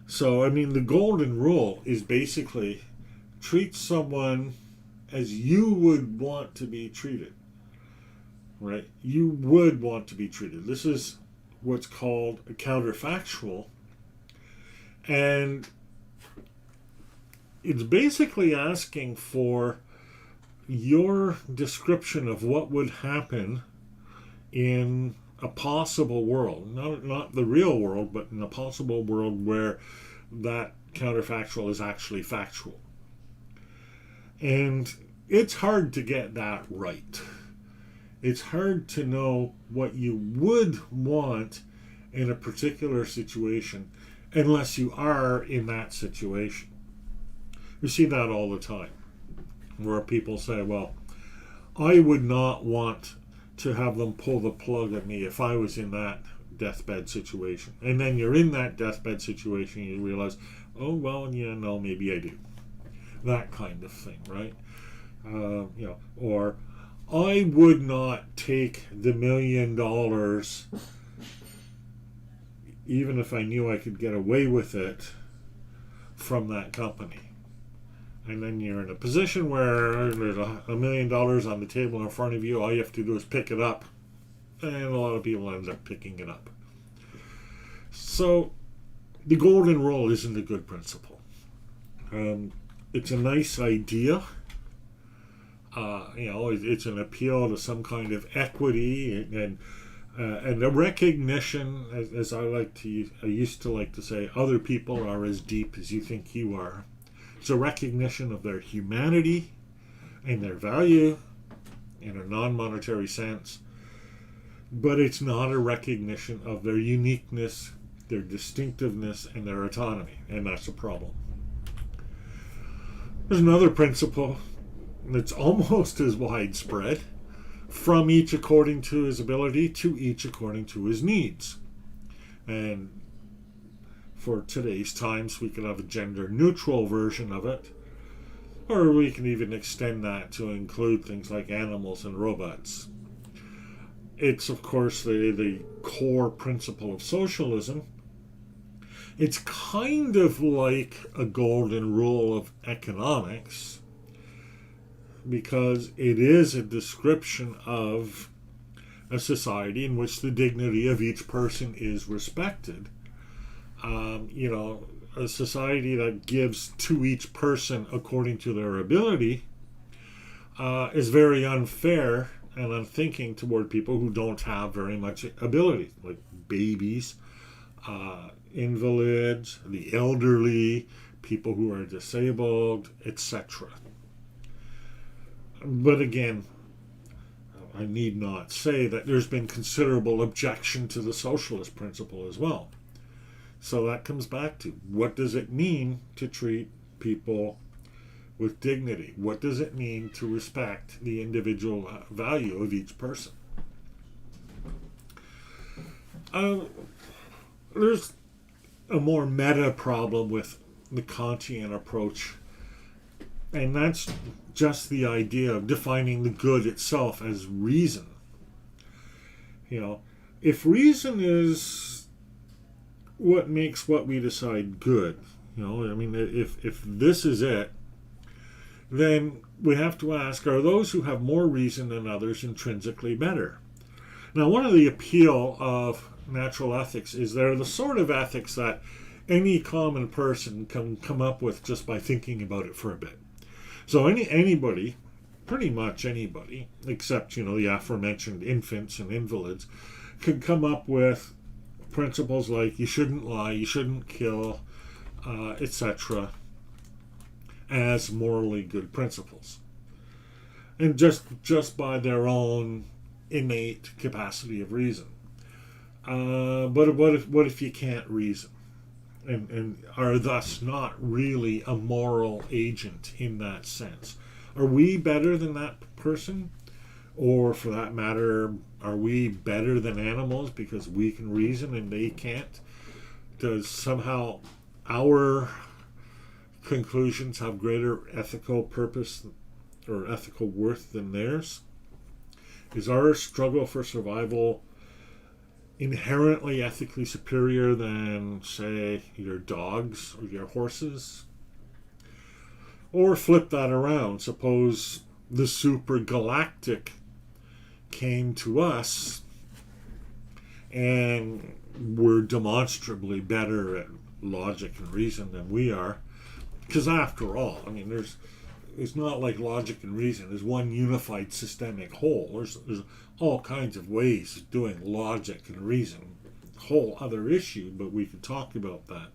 So, the Golden Rule is basically treat someone as you would want to be treated. Right? You would want to be treated. This is what's called a counterfactual. And it's basically asking for your description of what would happen in a possible world. Not the real world, but in a possible world where that counterfactual is actually factual. And it's hard to get that right. It's hard to know what you would want in a particular situation unless you are in that situation. You see that all the time, where people say, well, I would not want to have them pull the plug at me if I was in that deathbed situation. And then you're in that deathbed situation and you realize, oh, well, yeah, no, maybe I do. That kind of thing, right? Or I would not take the $1 million, even if I knew I could get away with it, from that company. And then you're in a position where there's $1 million on the table in front of you. All you have to do is pick it up. And a lot of people end up picking it up. So the golden rule isn't a good principle. It's a nice idea. It's an appeal to some kind of equity and a recognition, as I used to like to say, other people are as deep as you think you are. It's a recognition of their humanity and their value in a non-monetary sense, but it's not a recognition of their uniqueness, their distinctiveness, and their autonomy, and that's a problem. There's another principle that's almost as widespread: from each according to his ability, to each according to his needs. And for today's times, we could have a gender-neutral version of it, or we can even extend that to include things like animals and robots. It's, of course, the core principle of socialism. It's kind of like a golden rule of economics, because it is a description of a society in which the dignity of each person is respected. A society that gives to each person according to their ability is very unfair and unthinking toward people who don't have very much ability, like babies, invalids, the elderly, people who are disabled, etc. But again, I need not say that there's been considerable objection to the socialist principle as well. So that comes back to, what does it mean to treat people with dignity? What does it mean to respect the individual value of each person? There's a more meta problem with the Kantian approach, and that's just the idea of defining the good itself as reason. If reason is what makes what we decide good, if this is it, then we have to ask, are those who have more reason than others intrinsically better? Now, one of the appeal of natural ethics is they're the sort of ethics that any common person can come up with just by thinking about it for a bit. So anybody, pretty much anybody, except, the aforementioned infants and invalids, could come up with principles like you shouldn't lie, you shouldn't kill, etc., as morally good principles. And just by their own innate capacity of reason. But what if you can't reason? And are thus not really a moral agent in that sense? Are we better than that person? Or, for that matter, are we better than animals because we can reason and they can't? Does somehow our conclusions have greater ethical purpose or ethical worth than theirs? Is our struggle for survival inherently ethically superior than, say, your dogs or your horses? Or flip that around. Suppose the supergalactic came to us and were demonstrably better at logic and reason than we are. Because after all, it's not like logic and reason is one unified systemic whole. There's all kinds of ways of doing logic and reason. Whole other issue, but we could talk about that.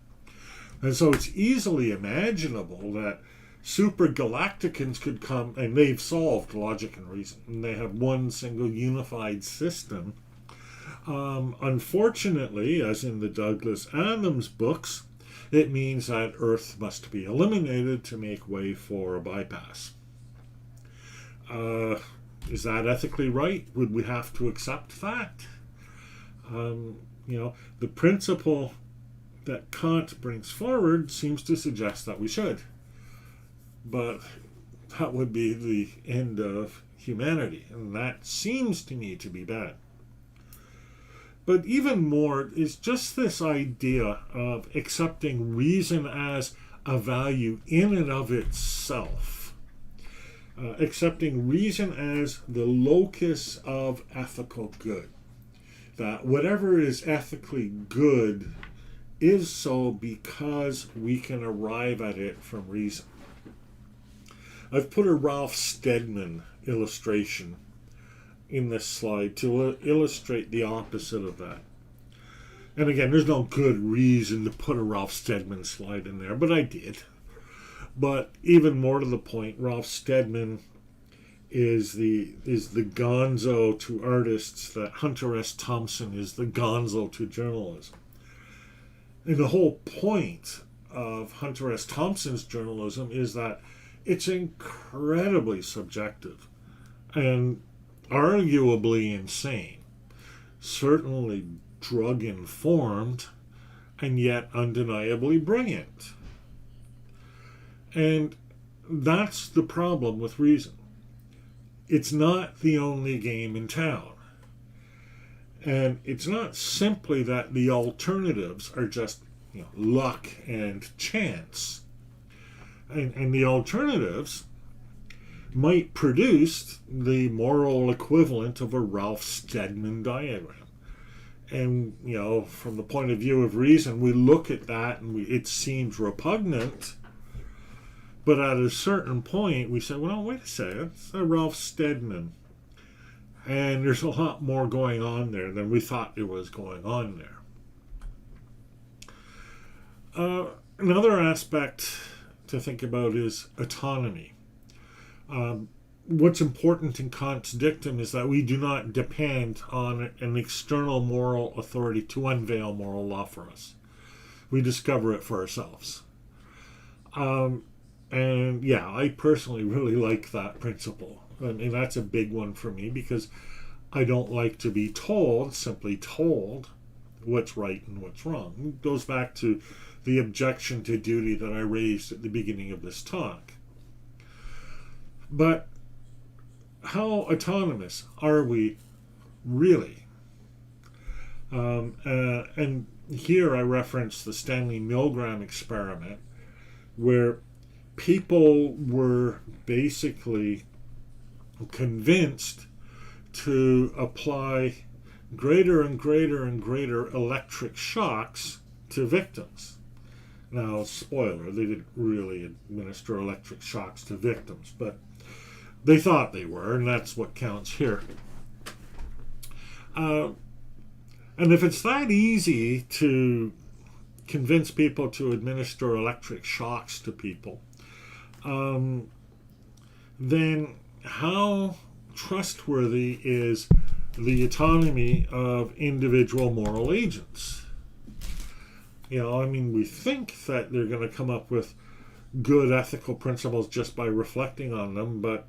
And so it's easily imaginable that supergalacticans could come, and they've solved logic and reason, and they have one single unified system. Unfortunately, as in the Douglas Adams books, it means that Earth must be eliminated to make way for a bypass. Is that ethically right? Would we have to accept that? The principle that Kant brings forward seems to suggest that we should. But that would be the end of humanity, and that seems to me to be bad. But even more is just this idea of accepting reason as a value in and of itself. Accepting reason as the locus of ethical good. That whatever is ethically good is so because we can arrive at it from reason. I've put a Ralph Steadman illustration in this slide to illustrate the opposite of that. And again, there's no good reason to put a Ralph Steadman slide in there, but I did. But even more to the point, Ralph Steadman is the gonzo to artists that Hunter S. Thompson is the gonzo to journalism. And the whole point of Hunter S. Thompson's journalism is that it's incredibly subjective and arguably insane, certainly drug-informed, and yet undeniably brilliant. And that's the problem with reason. It's not the only game in town. And it's not simply that the alternatives are just luck and chance. And the alternatives might produce the moral equivalent of a Ralph Steadman diagram. And, from the point of view of reason, we look at that and it seems repugnant. But at a certain point, we say, well, wait a second, it's a Ralph Steadman. And there's a lot more going on there than we thought there was going on there. Another aspect to think about is autonomy. What's important in Kant's dictum is that we do not depend on an external moral authority to unveil moral law for us. We discover it for ourselves. And yeah, I personally really like that principle. And that's a big one for me because I don't like to be simply told what's right and what's wrong. It goes back to the objection to duty that I raised at the beginning of this talk. But how autonomous are we really? And here I reference the Stanley Milgram experiment, where people were basically convinced to apply greater and greater and greater electric shocks to victims. Now, spoiler, they didn't really administer electric shocks to victims, but they thought they were, and that's what counts here. And if it's that easy to convince people to administer electric shocks to people, then how trustworthy is the autonomy of individual moral agents? We think that they're going to come up with good ethical principles just by reflecting on them, but,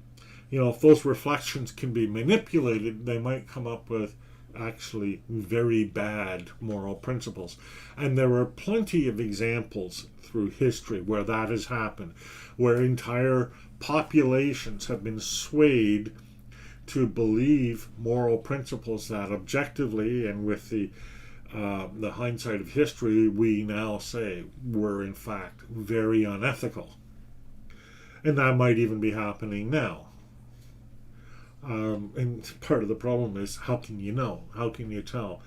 if those reflections can be manipulated, they might come up with actually very bad moral principles. And there are plenty of examples through history where that has happened, where entire populations have been swayed to believe moral principles that objectively and with the hindsight of history we now say were in fact very unethical. And that might even be happening now. And part of the problem is, how can you know? How can you tell?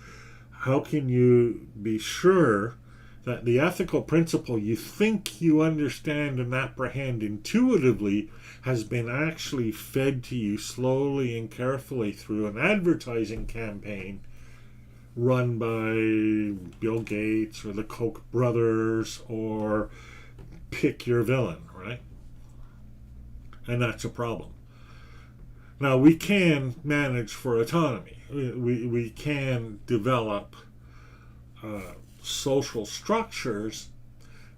How can you be sure that the ethical principle you think you understand and apprehend intuitively has been actually fed to you slowly and carefully through an advertising campaign run by Bill Gates or the Koch brothers or pick your villain, right? And that's a problem. Now, we can manage for autonomy. We can develop social structures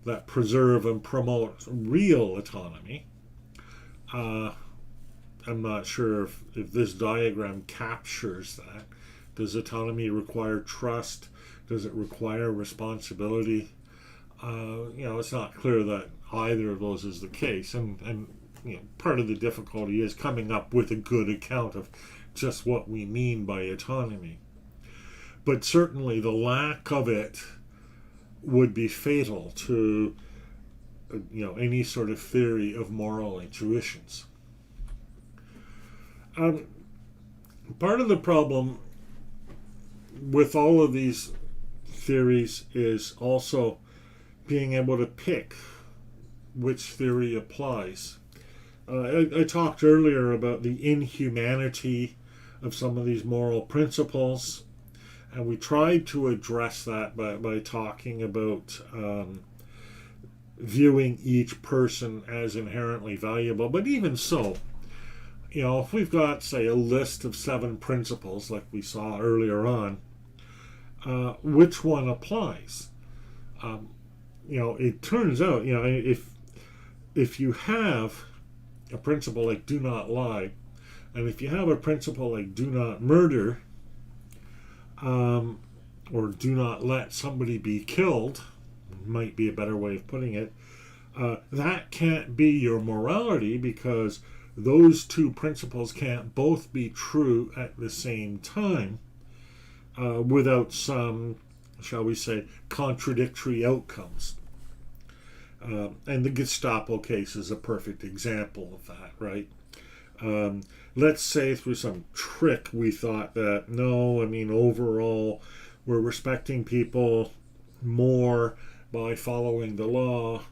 that preserve and promote real autonomy. I'm not sure if this diagram captures that. Does autonomy require trust? Does it require responsibility? It's not clear that either of those is the case. And part of the difficulty is coming up with a good account of just what we mean by autonomy. But certainly the lack of it would be fatal to any sort of theory of moral intuitions. Part of the problem with all of these theories is also being able to pick which theory applies. I talked earlier about the inhumanity of some of these moral principles, and we tried to address that by talking about viewing each person as inherently valuable. But even so, if we've got, say, a list of 7 principles like we saw earlier on, which one applies? It turns out, if you have a principle like do not lie, and if you have a principle like do not murder, or do not let somebody be killed, might be a better way of putting it, that can't be your morality, because those 2 principles can't both be true at the same time without some, shall we say, contradictory outcomes. And the Gestapo case is a perfect example of that, right? Let's say through some trick we thought that, no, overall we're respecting people more by following the law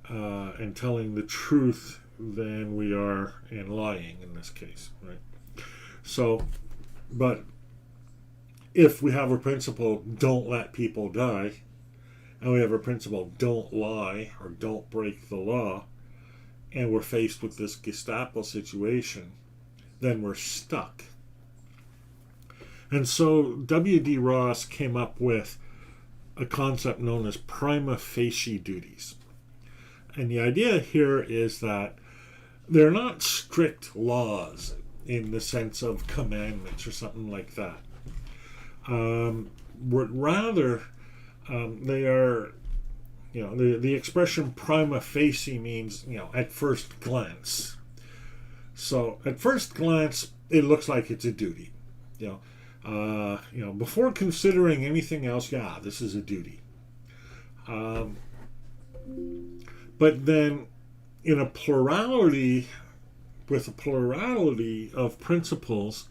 and telling the truth than we are in lying in this case, right? So, but if we have a principle, don't let people die, and we have a principle, don't lie or don't break the law, and we're faced with this Gestapo situation, then we're stuck. And so W.D. Ross came up with a concept known as prima facie duties. And the idea here is that they're not strict laws in the sense of commandments or something like that. Rather, they are, the expression prima facie means, at first glance. So at first glance, it looks like it's a duty. Before considering anything else, this is a duty. But then in a plurality, with a plurality of principles,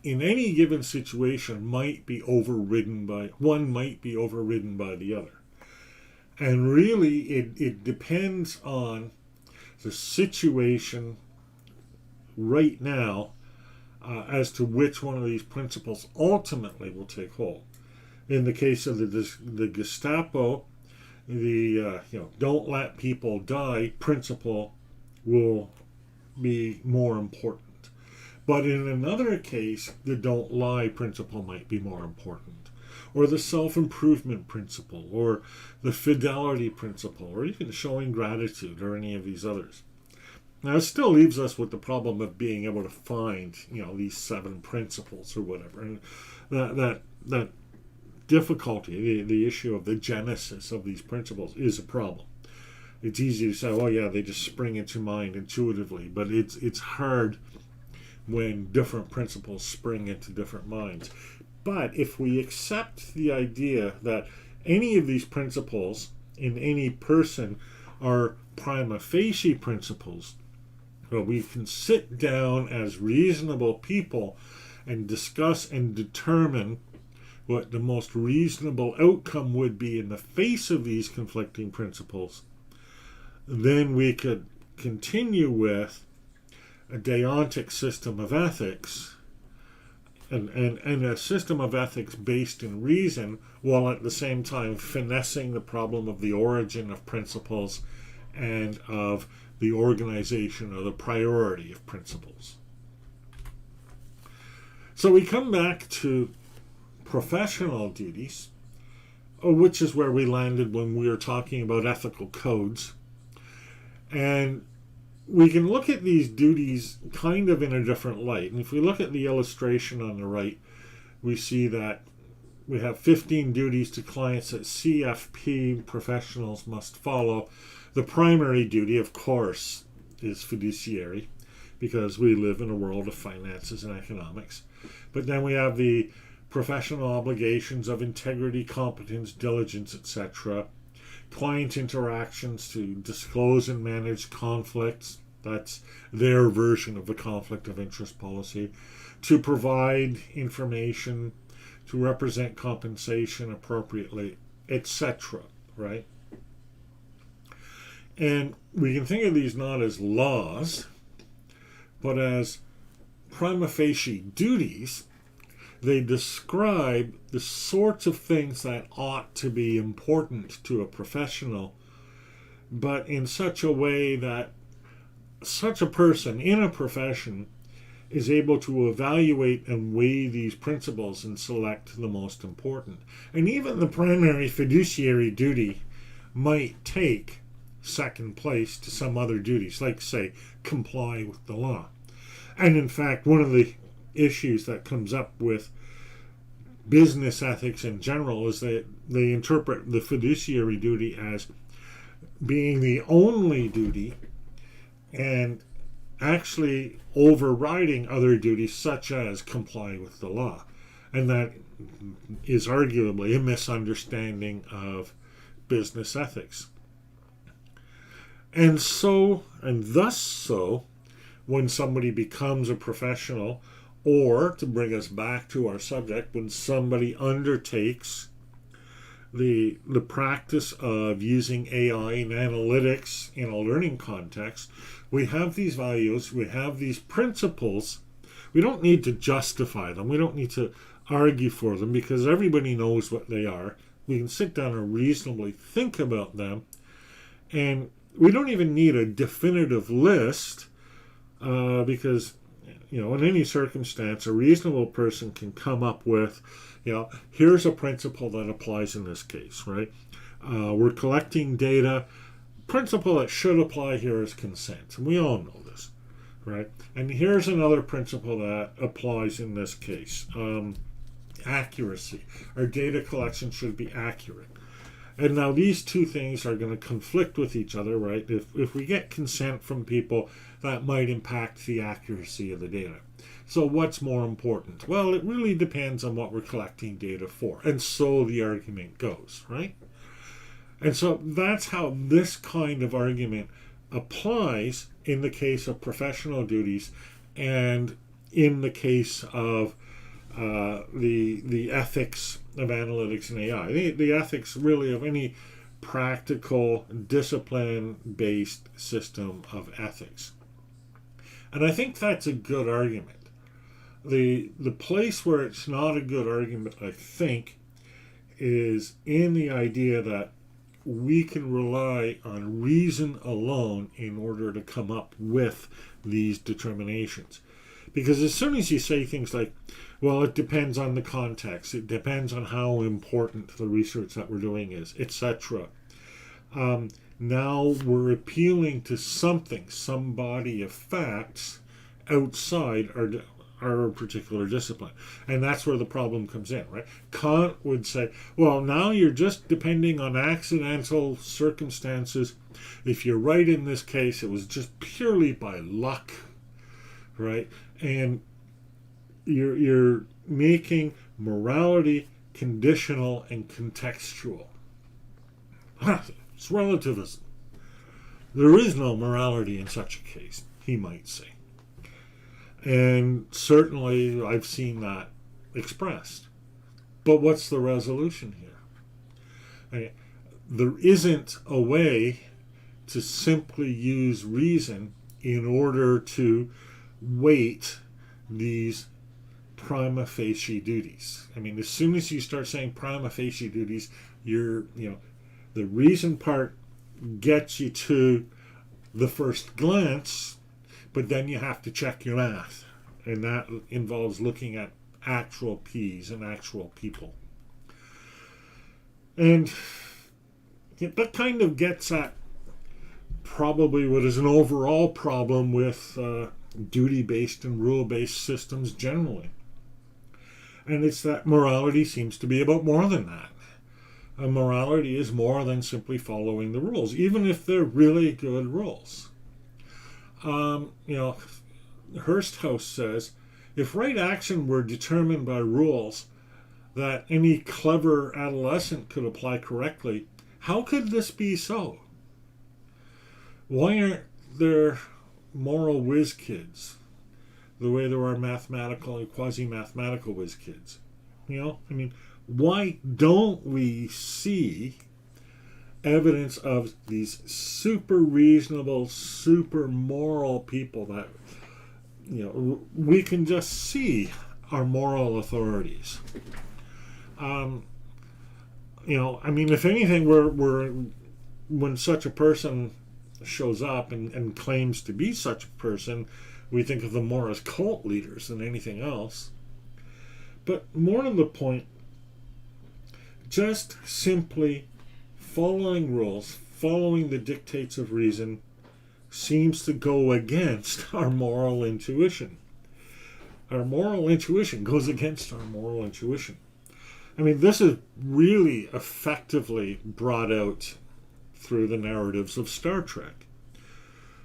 in any given situation one might be overridden by the other. And really it depends on the situation right now as to which one of these principles ultimately will take hold. In the case of the Gestapo, the don't let people die principle will be more important. But in another case, the don't lie principle might be more important, or the self-improvement principle, or the fidelity principle, or even showing gratitude, or any of these others. Now, it still leaves us with the problem of being able to find, these 7 principles or whatever, and that difficulty, the issue of the genesis of these principles, is a problem. It's easy to say, they just spring into mind intuitively, but it's hard when different principles spring into different minds. But if we accept the idea that any of these principles in any person are prima facie principles, we can sit down as reasonable people and discuss and determine what the most reasonable outcome would be in the face of these conflicting principles, then we could continue with a deontic system of ethics and a system of ethics based in reason, while at the same time finessing the problem of the origin of principles and of the organization or the priority of principles. So we come back to professional duties, which is where we landed when we were talking about ethical codes. And we can look at these duties kind of in a different light. And if we look at the illustration on the right, we see that we have 15 duties to clients that CFP professionals must follow. The primary duty, of course, is fiduciary, because we live in a world of finances and economics. But then we have the professional obligations of integrity, competence, diligence, etc. Client interactions to disclose and manage conflicts. That's their version of the conflict of interest policy. To provide information, to represent compensation appropriately, etc. Right? And we can think of these not as laws, but as prima facie duties. They describe the sorts of things that ought to be important to a professional, but in such a way that such a person in a profession is able to evaluate and weigh these principles and select the most important. And even the primary fiduciary duty might take second place to some other duties, like, say, comply with the law. And in fact, one of the issues that comes up with business ethics in general is that they interpret the fiduciary duty as being the only duty and actually overriding other duties such as comply with the law. And that is arguably a misunderstanding of business ethics. And thus, when somebody becomes a professional, or, to bring us back to our subject, when somebody undertakes the practice of using AI and analytics in a learning context, we have these values, we have these principles. We don't need to justify them. We don't need to argue for them, because everybody knows what they are. We can sit down and reasonably think about them. And we don't even need a definitive list, because, in any circumstance, a reasonable person can come up with, here's a principle that applies in this case, right? We're collecting data. Principle that should apply here is consent. And we all know this, right? And here's another principle that applies in this case. Accuracy. Our data collection should be accurate. And now these two things are going to conflict with each other, right? If we get consent from people, that might impact the accuracy of the data. So what's more important? Well, it really depends on what we're collecting data for. And so the argument goes, right? And so that's how this kind of argument applies in the case of professional duties and in the case of the ethics of analytics and AI. The ethics really of any practical, discipline-based system of ethics. And I think that's a good argument. The place where it's not a good argument, I think, is in the idea that we can rely on reason alone in order to come up with these determinations. Because as soon as you say things like, well, it depends on the context, it depends on how important the research that we're doing is, etc. Now we're appealing to something, some body of facts outside our particular discipline. And that's where the problem comes in, right? Kant would say, well, now you're just depending on accidental circumstances. If you're right in this case, it was just purely by luck, right? And you're making morality conditional and contextual. It's relativism. There is no morality in such a case, he might say. And certainly I've seen that expressed. But what's the resolution here? There isn't a way to simply use reason in order to weight these prima facie duties. I mean, as soon as you start saying prima facie duties, the reason part gets you to the first glance, but then you have to check your math. And that involves looking at actual P's and actual people. And that kind of gets at probably what is an overall problem with duty-based and rule-based systems generally. And it's that morality seems to be about more than that. Morality is more than simply following the rules, even if they're really good rules. You know, Hursthouse says, if right action were determined by rules that any clever adolescent could apply correctly, how could this be so? Why aren't there moral whiz kids the way there are mathematical and quasi-mathematical whiz kids? Why don't we see evidence of these super reasonable, super moral people that, we can just see our moral authorities? If anything, when such a person shows up and claims to be such a person, we think of them more as cult leaders than anything else. But more to the point, just simply following rules, following the dictates of reason, seems to go against our moral intuition. Our moral intuition goes against our moral intuition. This is really effectively brought out through the narratives of Star Trek.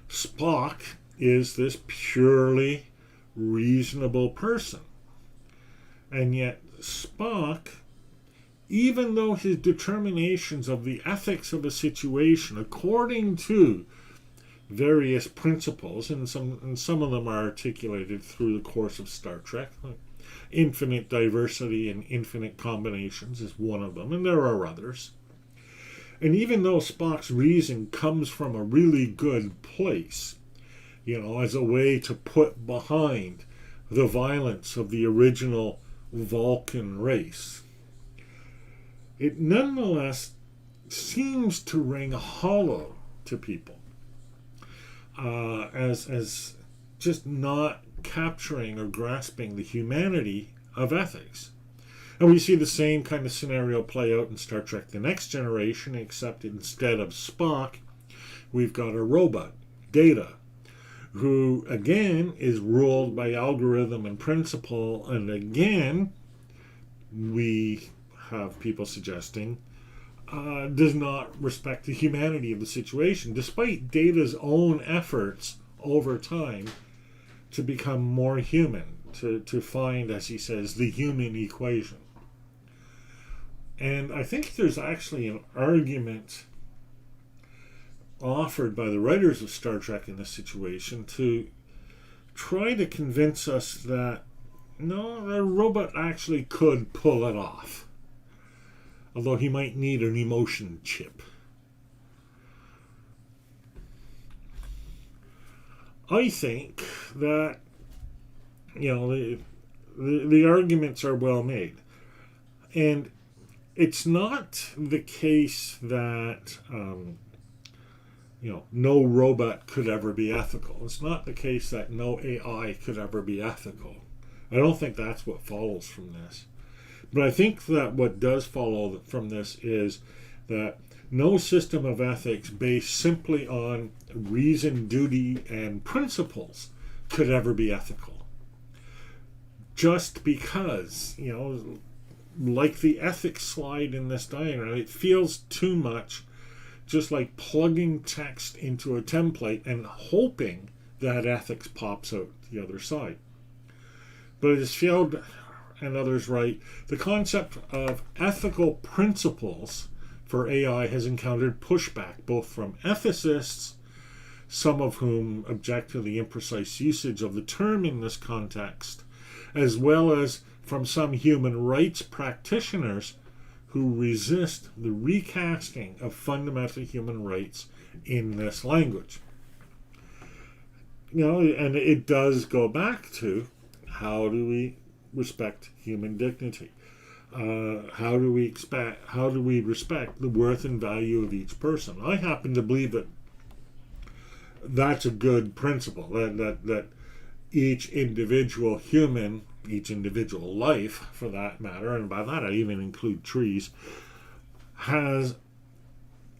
Spock is this purely reasonable person. And yet Spock, even though his determinations of the ethics of a situation according to various principles, and some of them are articulated through the course of Star Trek, like infinite diversity and infinite combinations is one of them, and there are others. And even though Spock's reason comes from a really good place, as a way to put behind the violence of the original Vulcan race, it nonetheless seems to ring hollow to people as just not capturing or grasping the humanity of ethics. And we see the same kind of scenario play out in Star Trek The Next Generation, except instead of Spock, we've got a robot, Data, who again is ruled by algorithm and principle, and again we have people suggesting does not respect the humanity of the situation, despite Data's own efforts over time to become more human, to find, as he says, the human equation. And I think there's actually an argument offered by the writers of Star Trek in this situation to try to convince us that, no, the robot actually could pull it off, although he might need an emotion chip. I think that, the arguments are well made. And it's not the case that, no robot could ever be ethical. It's not the case that no AI could ever be ethical. I don't think that's what follows from this. But I think that what does follow from this is that no system of ethics based simply on reason, duty, and principles could ever be ethical. Just because, like the ethics slide in this diagram, it feels too much just like plugging text into a template and hoping that ethics pops out the other side. But as Field and others write, the concept of ethical principles for AI has encountered pushback both from ethicists, some of whom object to the imprecise usage of the term in this context, as well as from some human rights practitioners who resist the recasting of fundamental human rights in this language. And it does go back to, how do we respect human dignity? How do we respect the worth and value of each person? I happen to believe that that's a good principle, that each individual human, each individual life for that matter, and by that I even include trees, has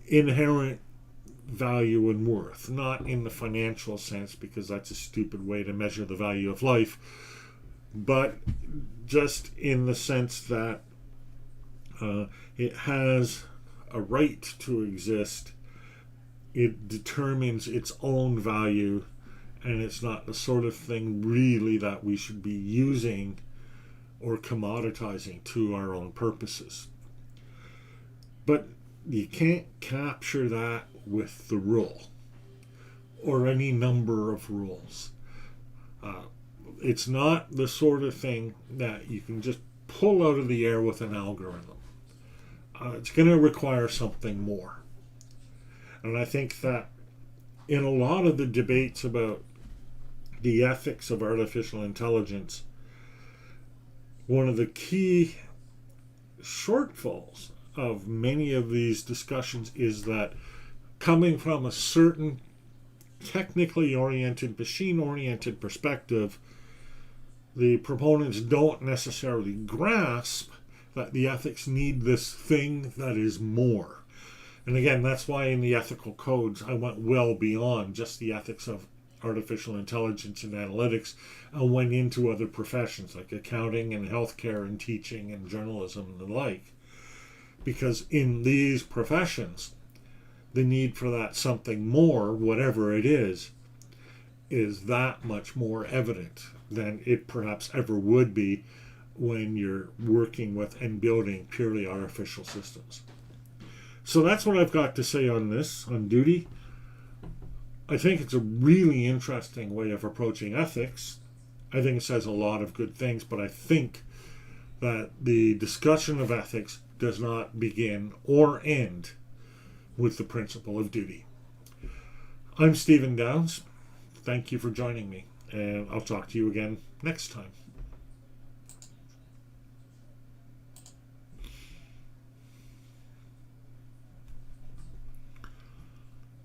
inherent value and worth, not in the financial sense, because that's a stupid way to measure the value of life, but just in the sense that it has a right to exist, it determines its own value, and it's not the sort of thing really that we should be using or commoditizing to our own purposes. But you can't capture that with the rule or any number of rules. It's not the sort of thing that you can just pull out of the air with an algorithm. It's going to require something more. And I think that in a lot of the debates about the ethics of artificial intelligence, one of the key shortfalls of many of these discussions is that coming from a certain technically oriented, machine-oriented perspective, the proponents don't necessarily grasp that the ethics need this thing that is more. And again, that's why in the ethical codes I went well beyond just the ethics of artificial intelligence and analytics and went into other professions like accounting and healthcare and teaching and journalism and the like. Because in these professions, the need for that something more, whatever it is that much more evident than it perhaps ever would be when you're working with and building purely artificial systems. So that's what I've got to say on this, on duty. I think it's a really interesting way of approaching ethics. I think it says a lot of good things, but I think that the discussion of ethics does not begin or end with the principle of duty. I'm Stephen Downes. Thank you for joining me, and I'll talk to you again next time.